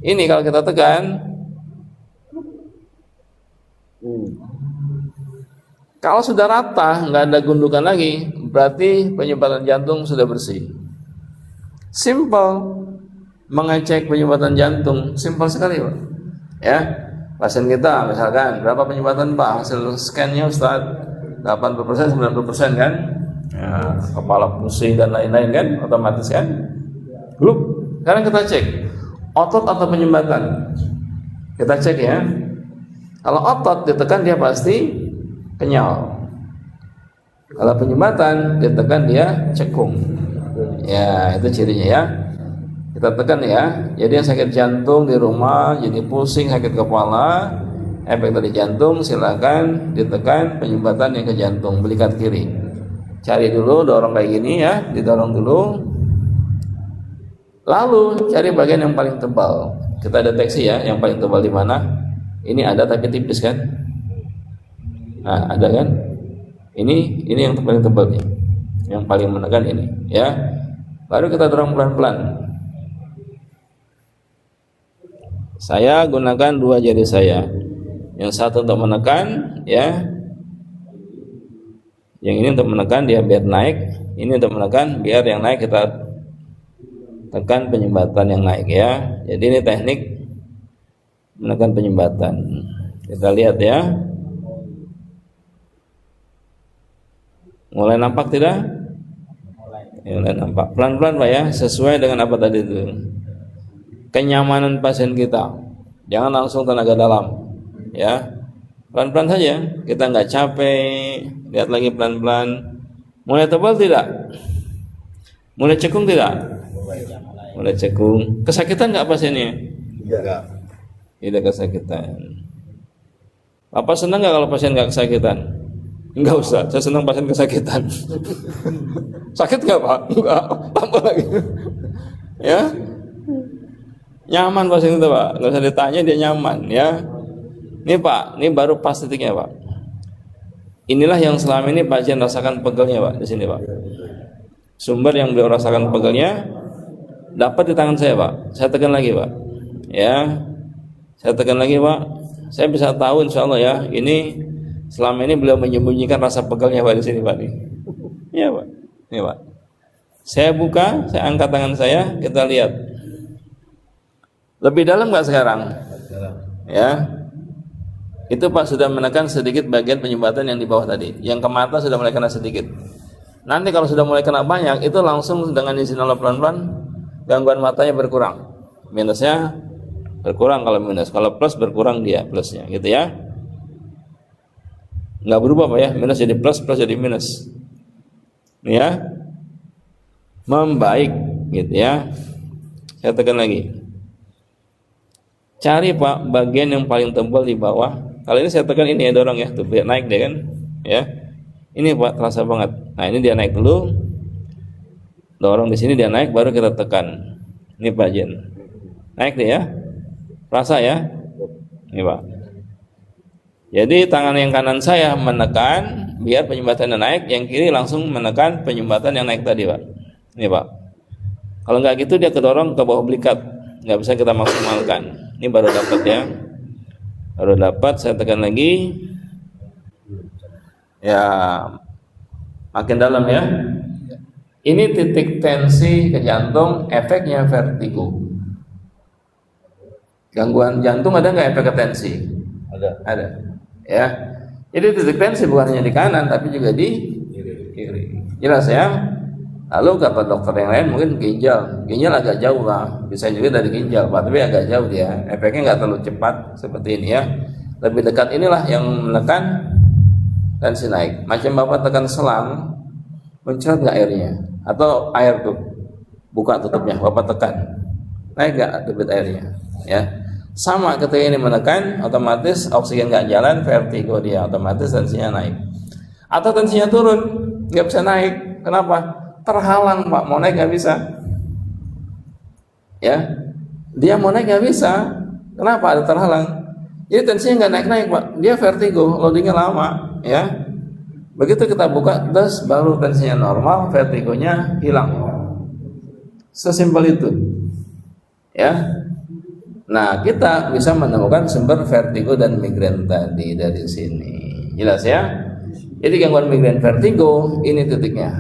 Ini kalau kita tekan, kalau sudah rata, nggak ada gundukan lagi, berarti penyumbatan jantung sudah bersih. Simple mengecek penyumbatan jantung, simple sekali Pak. Ya, pasien kita misalkan berapa penyumbatan Pak, hasil scan-nya Ustaz 80%, 90% kan? Ya, kepala pusing dan lain-lain kan, otomatis kan? Belum. Sekarang kita cek otot atau penyumbatan. Kita cek ya. Kalau otot ditekan dia pasti kenyal. Kalau penyumbatan ditekan dia cekung. Ya, itu cirinya ya. Kita tekan ya. Jadi yang sakit jantung di rumah, jadi pusing, sakit kepala, efek dari jantung, silakan ditekan penyumbatan yang ke jantung, belikat kiri. Cari dulu, dorong kayak gini ya, didorong dulu. Lalu cari bagian yang paling tebal. Kita deteksi ya, yang paling tebal di mana. Ini ada tapi tipis kan? Nah, ada kan? Ini yang paling tebal nih. Yang paling menekan ini, ya. Baru kita dorong pelan-pelan. Saya gunakan 2 jari saya. Yang satu untuk menekan, ya. Yang ini untuk menekan dia biar naik. Ini untuk menekan biar yang naik kita tekan penyumbatan yang naik ya. Jadi ini teknik menekan penyumbatan. Kita lihat ya. Mulai nampak tidak? Mulai nampak. Pelan-pelan Pak ya, sesuai dengan apa tadi itu. Kenyamanan pasien kita. Jangan langsung tenaga dalam. Ya. Pelan-pelan saja. Kita nggak capek. Lihat lagi pelan-pelan. Mulai tebal tidak? Mulai cekung tidak? Mulai cekung. Kesakitan nggak pasiennya? Enggak. Tidak kesakitan. Apa senang nggak kalau pasien nggak kesakitan? Enggak usah, saya senang pasien kesakitan. Sakit nggak Pak? Enggak, tambah lagi. Ya, nyaman pasien itu Pak, nggak usah ditanya dia nyaman ya. Ini Pak, ini baru pas titiknya Pak. Inilah yang selama ini pasien rasakan pegelnya Pak di sini Pak. Sumber yang beliau rasakan pegelnya dapat di tangan saya Pak. Saya tekan lagi Pak. Ya, saya tekan lagi Pak. saya bisa tahu insya Allah ya, ini selama ini beliau menyembunyikan rasa pegalnya Pak di sini Pak. Iya Pak, ini Pak. Saya buka, saya angkat tangan saya, kita lihat. Lebih dalam nggak sekarang? Ya, itu Pak sudah menekan sedikit bagian penyumbatan yang di bawah tadi. Yang ke mata sudah mulai kena sedikit. Nanti kalau sudah mulai kena banyak, itu langsung dengan izin Allah pelan-pelan gangguan matanya berkurang. Minusnya berkurang kalau minus, kalau plus berkurang dia plusnya, gitu ya. Nggak berubah Pak ya, minus jadi plus, plus jadi minus. Ya, membaik, gitu ya. Saya tekan lagi. Cari Pak bagian yang paling tebal di bawah. Kalau ini saya tekan ini ya, dorong ya, tuh biar naik deh kan, ya. Ini Pak terasa banget. Nah ini dia naik dulu, dorong di sini dia naik, baru kita tekan. Ini Pak Jen, naik deh ya, rasa ya. Ini Pak. Jadi tangan yang kanan saya menekan biar penyumbatannya naik, yang kiri langsung menekan penyumbatan yang naik tadi Pak. Ini Pak. Kalau nggak gitu dia kedorong ke bawah belikat, nggak bisa kita maksimalkan. Ini baru dapat ya, baru dapat. Saya tekan lagi. Ya, makin dalam ya. Ini titik tensi ke jantung, efeknya vertigo. Gangguan jantung ada nggak efek ke tensi? Ada. Ya. Jadi titik tensi bukan hanya di kanan, tapi juga di kiri. Jelas ya. Lalu kata dokter yang lain mungkin ginjal agak jauh lah, bisa juga dari ginjal Pak, tapi agak jauh dia. Efeknya nggak terlalu cepat seperti ini ya. Lebih dekat inilah yang menekan tensi naik. Macam Bapak tekan selang, mencret nggak airnya? Atau air tuh buka tutupnya, Bapak tekan, naik nggak debit airnya? Ya, sama ketika ini menekan, otomatis oksigen nggak jalan, vertigo dia, otomatis tensinya naik. Atau tensinya turun, nggak bisa naik. Kenapa? Terhalang Pak, mau naik nggak bisa. Ya, dia mau naik nggak bisa. Kenapa? Ada terhalang. Jadi tensinya nggak naik-naik Pak, dia vertigo, loadingnya lama. Ya, begitu kita buka terus baru tensinya normal, vertigonya hilang. Sesimpel itu. Ya. Nah, kita bisa menemukan sumber vertigo dan migrain tadi dari sini. Jelas ya? Jadi gangguan migrain vertigo ini titiknya.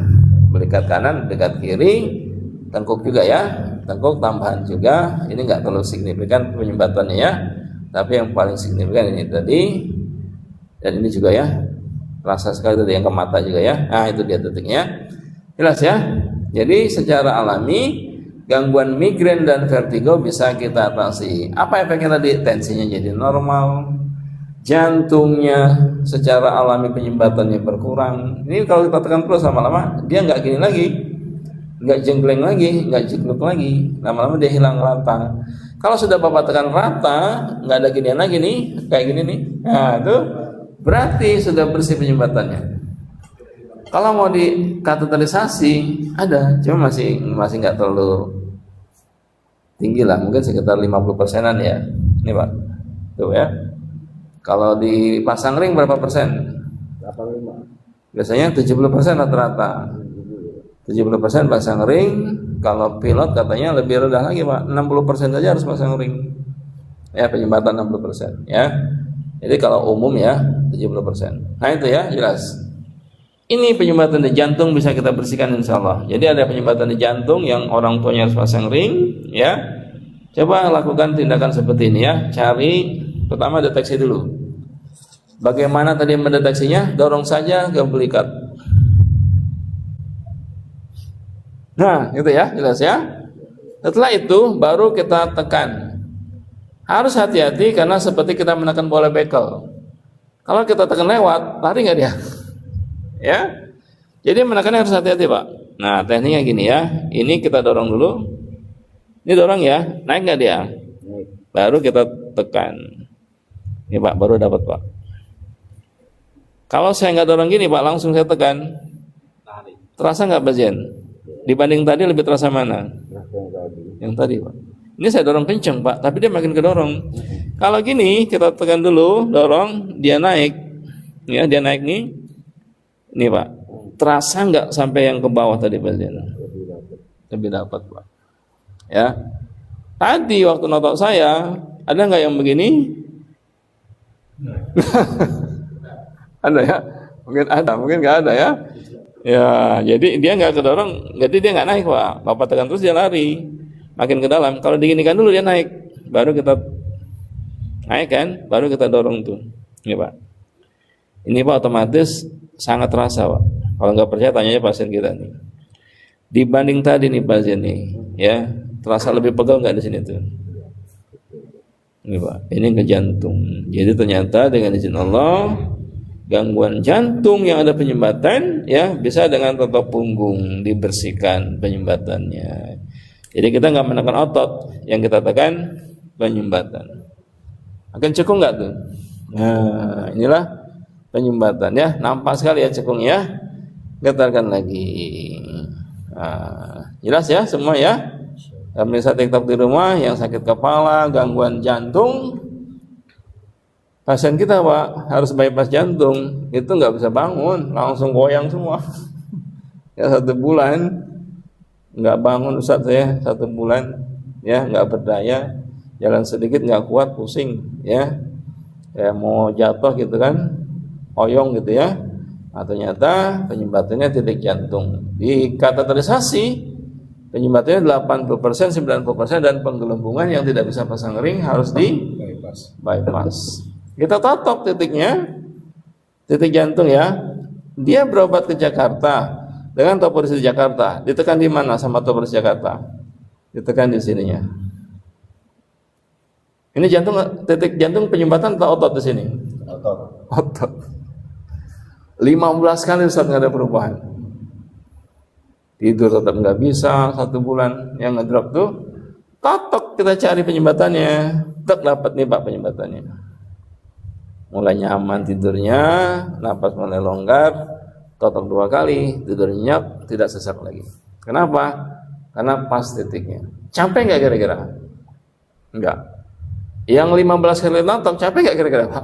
Belikat kanan, dekat kiri, tengkuk juga ya. Tengkuk tambahan juga. Ini enggak terlalu signifikan penyumbatannya ya. Tapi yang paling signifikan ini tadi. Dan ini juga ya. Rasa sekali tadi yang ke mata juga ya. Nah, itu dia titiknya. Jelas ya? Jadi secara alami gangguan migrain dan vertigo bisa kita atasi. Apa efeknya tadi? Tensinya jadi normal, jantungnya secara alami penyumbatannya berkurang. Ini kalau kita tekan terus lama-lama dia nggak gini lagi, nggak jengkleng lagi, nggak jegluk lagi. Lama-lama dia hilang rata. Kalau sudah Bapak tekan rata, nggak ada ginian lagi nih, kayak gini nih. Nah itu berarti sudah bersih penyumbatannya. Kalau mau di kateterisasi ada, cuma masih nggak terlalu tinggi lah, mungkin sekitar 50%-an ya. Ini Pak, tuh ya. Kalau dipasang ring berapa persen? 85. Biasanya 70% rata-rata. 70% pasang ring. Kalau pilot katanya lebih rendah lagi Pak, 60% saja harus pasang ring. Ya, penyumbatan 60% ya. Jadi kalau umum ya 70%. Nah itu ya jelas. Ini penyumbatan di jantung bisa kita bersihkan insya Allah. Jadi ada penyumbatan di jantung yang orang tuanya harus pasang ring, ya. Coba lakukan tindakan seperti ini ya. Cari, pertama deteksi dulu. Bagaimana tadi mendeteksinya? Dorong saja ke belikat. Nah, itu ya, jelas ya. Setelah itu baru kita tekan. Harus hati-hati karena seperti kita menekan bola bekel. Kalau kita tekan lewat, lari nggak dia? Ya, jadi menekannya harus hati-hati Pak. Nah tekniknya gini ya, ini kita dorong dulu, ini dorong ya, naik nggak dia? Baru kita tekan. Ini Pak, baru dapat Pak. Kalau saya nggak dorong gini Pak, langsung saya tekan, terasa nggak Pak Jen? Dibanding tadi lebih terasa mana? Yang tadi Pak. Ini saya dorong kenceng Pak, tapi dia makin kedorong. Kalau gini kita tekan dulu, dorong, dia naik, ya dia naik nih. Ini Pak, terasa nggak sampai yang ke bawah tadi Pak Zena? Lebih dapat Pak. Ya, tadi waktu notok saya ada nggak yang begini? Ada ya? Mungkin ada, mungkin nggak ada ya. Ya, jadi dia nggak kedorong, jadi dia nggak naik Pak. Bapak tekan terus dia lari, makin ke dalam. Kalau diginikan dulu dia naik, baru kita naik kan, baru kita dorong tuh. Ini Pak. Ini Pak otomatis sangat terasa Pak. Kalau nggak percaya tanya pasien kita nih. Dibanding tadi nih pasien nih, ya terasa lebih pegal nggak di sini tuh? Ini Pak, ini ke jantung. Jadi ternyata dengan izin Allah, gangguan jantung yang ada penyumbatan ya bisa dengan totok punggung dibersihkan penyumbatannya. Jadi kita nggak menekan otot, yang kita tekan penyumbatan. Akan cekung nggak tuh? Nah inilah penyumbatan ya, nampak sekali ya cekung ya. Getarkan lagi. Nah, jelas ya semua ya. Pemirsa TikTok di rumah yang sakit kepala, gangguan jantung, pasien kita Pak harus bypass jantung, itu nggak bisa bangun, langsung goyang semua. Ya 1 bulan nggak bangun Ustaz saya 1 bulan, ya nggak berdaya, jalan sedikit nggak kuat, pusing, ya kayak mau jatuh gitu kan, oyong gitu ya. Nah, ternyata penyumbatannya titik jantung. Di kateterisasi penyumbatannya 80%, 90% dan penggelembungan yang tidak bisa pasang ring harus di bypass. Kita totok titiknya, titik jantung ya. Dia berobat ke Jakarta dengan toporis di Jakarta. Ditekan di mana sama toporis Jakarta? Ditekan di sininya. Ini jantung, titik jantung penyumbatan atau otot di sini? Otot. 15 kali Ustaz nggak ada perubahan. Tidur tetap nggak bisa 1 bulan, yang ngedrop tuh totok kita cari penyumbatannya, tak dapat nih Pak penyumbatannya. Mulai nyaman tidurnya, napas mulai longgar, totok 2 kali, tidur nyenyak, tidak sesak lagi. Kenapa? Karena pas titiknya. Capek nggak kira-kira? Enggak. Yang 15 kali totok capek nggak kira-kira Pak?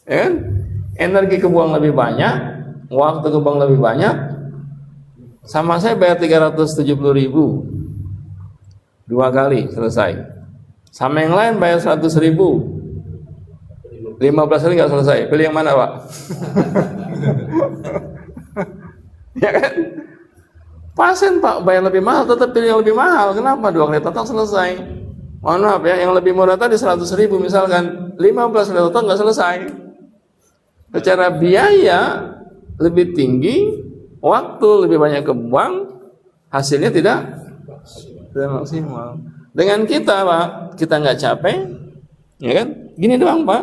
Ya kan? Energi kebuang lebih banyak, waktu kebuang lebih banyak. Sama saya bayar 370.000 2 kali selesai. Sama yang lain bayar 100.000 15 kali nggak selesai. Pilih yang mana Pak? Ya kan? Pasien Pak bayar lebih mahal, tetap pilih yang lebih mahal. Kenapa? 2 kali total selesai. Mohon maaf ya, yang lebih murah tadi 100.000 misalkan, 15 kali total nggak selesai. Secara biaya lebih tinggi, waktu lebih banyak kebuang, hasilnya tidak maksimal. Dengan kita Pak, kita nggak capek, ya kan? Gini doang Pak.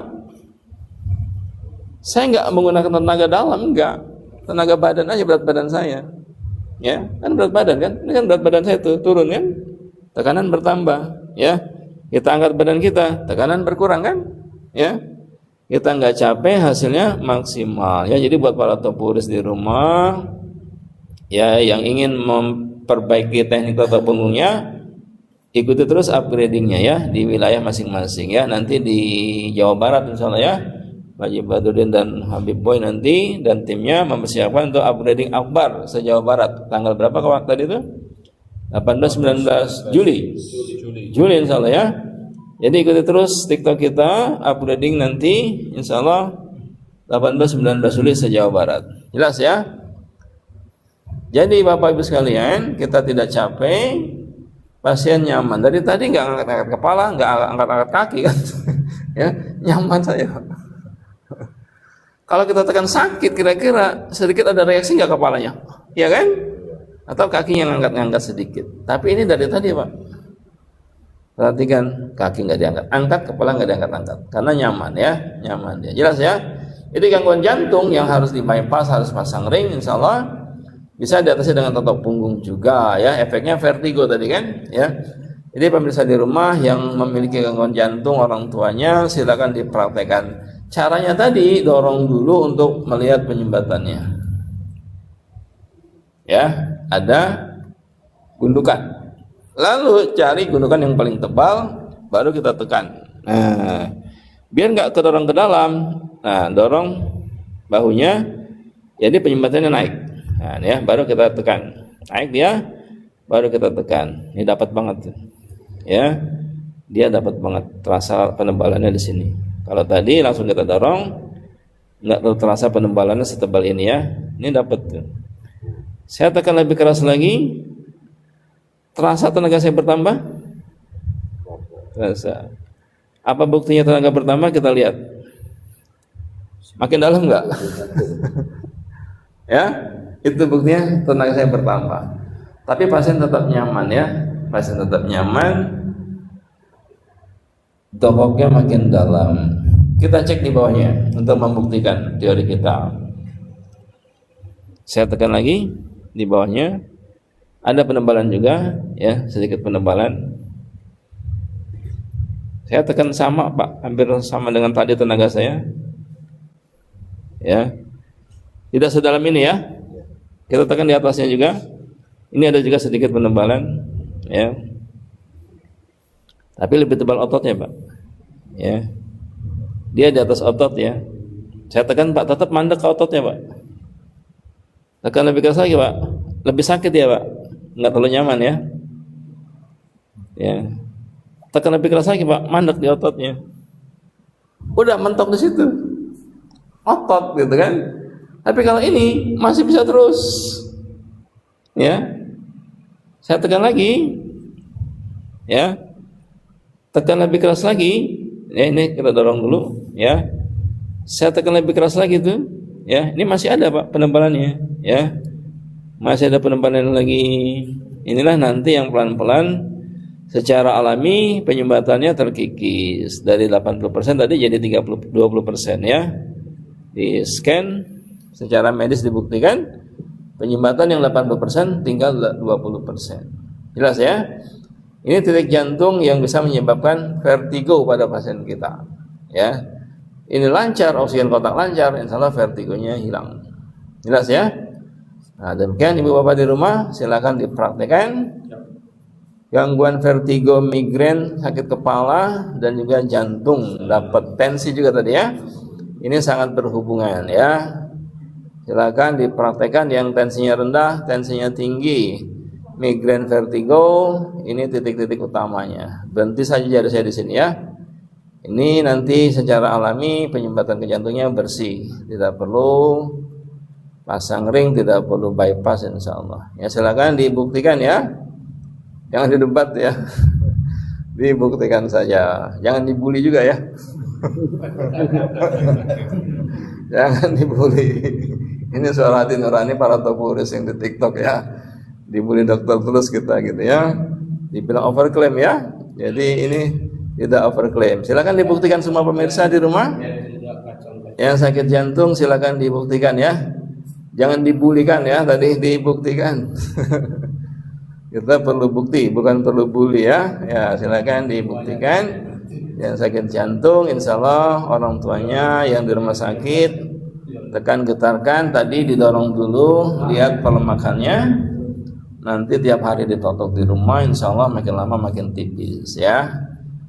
Saya nggak menggunakan tenaga dalam, enggak. Tenaga badan aja, berat badan saya. Ya, kan berat badan kan? Ini kan berat badan saya tuh turun kan? Tekanan bertambah, ya. Kita angkat badan kita, tekanan berkurang kan? Ya. Kita nggak capek, hasilnya maksimal. Ya, jadi buat para topuris di rumah, ya yang ingin memperbaiki teknik totok punggungnya, ikuti terus upgradingnya ya di wilayah masing-masing ya. Nanti di Jawa Barat insya Allah ya, Pak Haji Badudin dan Habib Boy nanti dan timnya mempersiapkan untuk upgrading akbar se-Jawa Barat. Tanggal berapa waktu tadi itu? 18-19 Juli insya Allah ya. Jadi ikuti terus TikTok kita, upgrading nanti insya Allah 18-19 Juli se-Jawa Barat. Jelas ya? Jadi Bapak Ibu sekalian, kita tidak capek, pasien nyaman. Dari tadi nggak angkat-angkat kepala, nggak angkat-angkat kaki kan, ya nyaman saya. Kalau kita tekan sakit, kira-kira sedikit ada reaksi nggak kepalanya, ya kan? Atau kakinya ngangkat-ngangkat sedikit. Tapi ini dari tadi Pak, perhatikan kaki nggak diangkat, angkat kepala nggak diangkat-angkat, karena nyaman ya, nyaman ya. Jelas ya? Jadi gangguan jantung yang harus di bypass, harus pasang ring, insya Allah. Bisa diatasi dengan totok punggung juga ya, efeknya vertigo tadi kan ya. Jadi pemirsa di rumah yang memiliki gangguan jantung orang tuanya silakan dipraktekkan. Caranya tadi dorong dulu untuk melihat penyumbatannya. Ya, ada gundukan. Lalu cari gundukan yang paling tebal baru kita tekan. Nah, biar nggak kedorong ke dalam. Nah, dorong bahunya jadi penyumbatannya naik. Nah, ya, baru kita tekan. Naik dia, baru kita tekan. Ini dapat banget tuh. Ya. Dia dapat banget terasa penebalannya di sini. Kalau tadi langsung kita dorong, nggak terasa penebalannya setebal ini ya. Ini dapat tuh. Saya tekan lebih keras lagi, terasa tenaga saya bertambah? Terasa. Apa buktinya tenaga bertambah? Kita lihat. Makin dalam nggak? Ya, itu buktinya tenaga saya bertambah. Tapi pasien tetap nyaman ya, pasien tetap nyaman. Dokoknya makin dalam. Kita cek di bawahnya untuk membuktikan teori kita. Saya tekan lagi di bawahnya. Ada penebalan juga, ya, sedikit penebalan. Saya tekan sama, Pak, hampir sama dengan tadi tenaga saya. Ya, tidak sedalam ini ya. Kita tekan di atasnya juga. Ini ada juga sedikit penebalan, ya. Tapi lebih tebal ototnya, Pak. Ya, dia di atas otot ya. Saya tekan, Pak, tetap mandek ke ototnya, Pak. Tekan lebih keras lagi, Pak. Lebih sakit ya, Pak. Nggak terlalu nyaman ya. Ya. Tekan lebih keras lagi, Pak. Mandek di ototnya. Udah mentok di situ. Otot gitu kan. Tapi kalau ini masih bisa terus. Ya. Saya tekan lagi. Ya. Tekan lebih keras lagi. Ya, ini kita dorong dulu ya. Saya tekan lebih keras lagi tuh. Ya, ini masih ada, Pak, penebalannya, ya. Masih ada penebalan lagi. Inilah nanti yang pelan-pelan secara alami penyumbatannya terkikis dari 80% tadi jadi 20% ya. Di scan secara medis dibuktikan penyumbatan yang 80% tinggal 20%. Jelas ya? Ini titik jantung yang bisa menyebabkan vertigo pada pasien kita. Ya, ini lancar, oksigen kontak lancar, insya Allah vertigonya hilang. Jelas ya? Nah, demikian ibu bapak di rumah, silakan dipraktekkan. Gangguan vertigo, migrain, sakit kepala, dan juga jantung, dapat tensi juga tadi ya. Ini sangat berhubungan ya. Silakan dipraktekkan yang tensinya rendah, tensinya tinggi. Migrain, vertigo, ini titik-titik utamanya. Berhenti saja jari saya di sini ya. Ini nanti secara alami penyumbatan ke jantungnya bersih, tidak perlu pasang ring, tidak perlu bypass insya Allah. Ya silakan dibuktikan ya, jangan didebat ya, dibuktikan saja, jangan dibully juga ya, jangan dibully. Ini suara hati nurani para topuris yang di TikTok ya. Dibully dokter terus kita gitu ya, dibilang overclaim ya. Jadi ini tidak overclaim. Silakan dibuktikan semua pemirsa di rumah. Yang sakit jantung silakan dibuktikan ya. Jangan dibulikan ya, tadi dibuktikan. Kita perlu bukti, bukan perlu bully ya. Ya silakan dibuktikan. Yang sakit jantung, insya Allah orang tuanya yang di rumah sakit tekan getarkan, tadi didorong dulu, lihat pelemakannya. Nanti tiap hari ditotok di rumah, insya Allah makin lama makin tipis ya.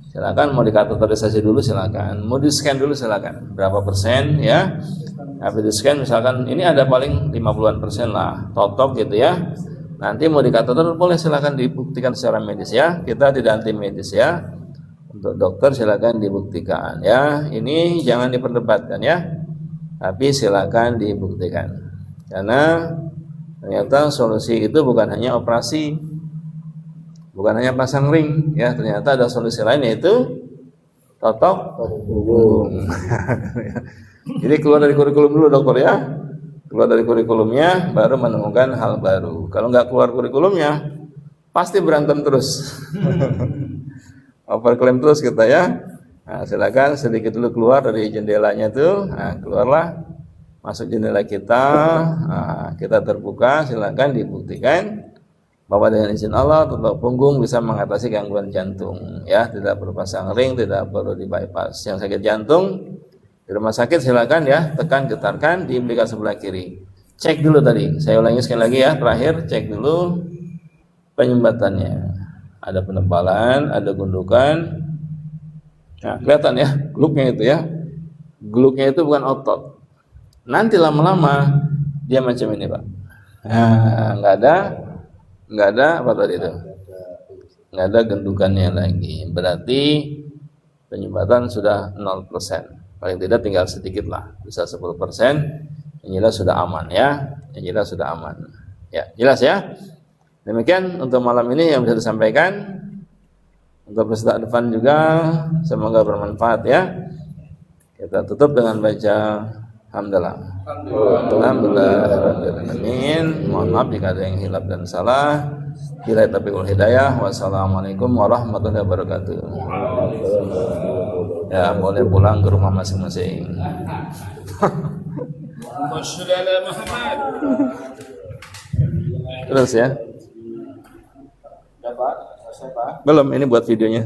Silakan mau dikateterisasi dulu silakan, mau di scan dulu silakan. Berapa persen ya? Habis di scan misalkan ini ada paling 50% lah, totok gitu ya. Nanti mau dikateter boleh silakan dibuktikan secara medis ya. Kita tidak anti medis ya. Untuk dokter silakan dibuktikan ya. Ini jangan diperdebatkan ya. Tapi silakan dibuktikan. Karena ternyata solusi itu bukan hanya operasi, bukan hanya pasang ring, ya. Ternyata ada solusi lain yaitu totok. Jadi keluar dari kurikulum dulu dokter ya, keluar dari kurikulumnya baru menemukan hal baru. Kalau nggak keluar kurikulumnya, pasti berantem terus, overclaim terus kita ya. Nah, silakan sedikit dulu keluar dari jendelanya tuh, nah, keluarlah. Masuk jendela kita, nah, kita terbuka, silakan dibuktikan bahwa dengan izin Allah totok punggung bisa mengatasi gangguan jantung ya, tidak perlu pasang ring, tidak perlu di bypass. Yang sakit jantung di rumah sakit silakan ya, tekan getarkan di belakang sebelah kiri. Cek dulu tadi, saya ulangi sekali lagi ya, terakhir cek dulu penyumbatannya. Ada penebalan, ada gundukan. Nah, kelihatan ya, gluknya itu ya. Gluknya itu bukan otot. Nanti lama-lama dia macam ini, Pak. Nah, nggak ada apa tadi itu? Nggak ada gendukannya lagi. Berarti penyumbatan sudah 0%. Paling tidak tinggal sedikit lah, bisa 10%. Yang jelas sudah aman ya. Yang jelas sudah aman. Ya, jelas ya. Demikian untuk malam ini yang bisa disampaikan. Untuk peserta depan juga semoga bermanfaat ya. Kita tutup dengan baca hamdalah. Alhamdulillah. Mohon maaf jika ada yang hilaf dan salah. Bila taufiq hidayah. Wassalamualaikum warahmatullahi wabarakatuh. Ya, boleh pulang ke rumah masing-masing. Terus ya. Belum, ini buat videonya.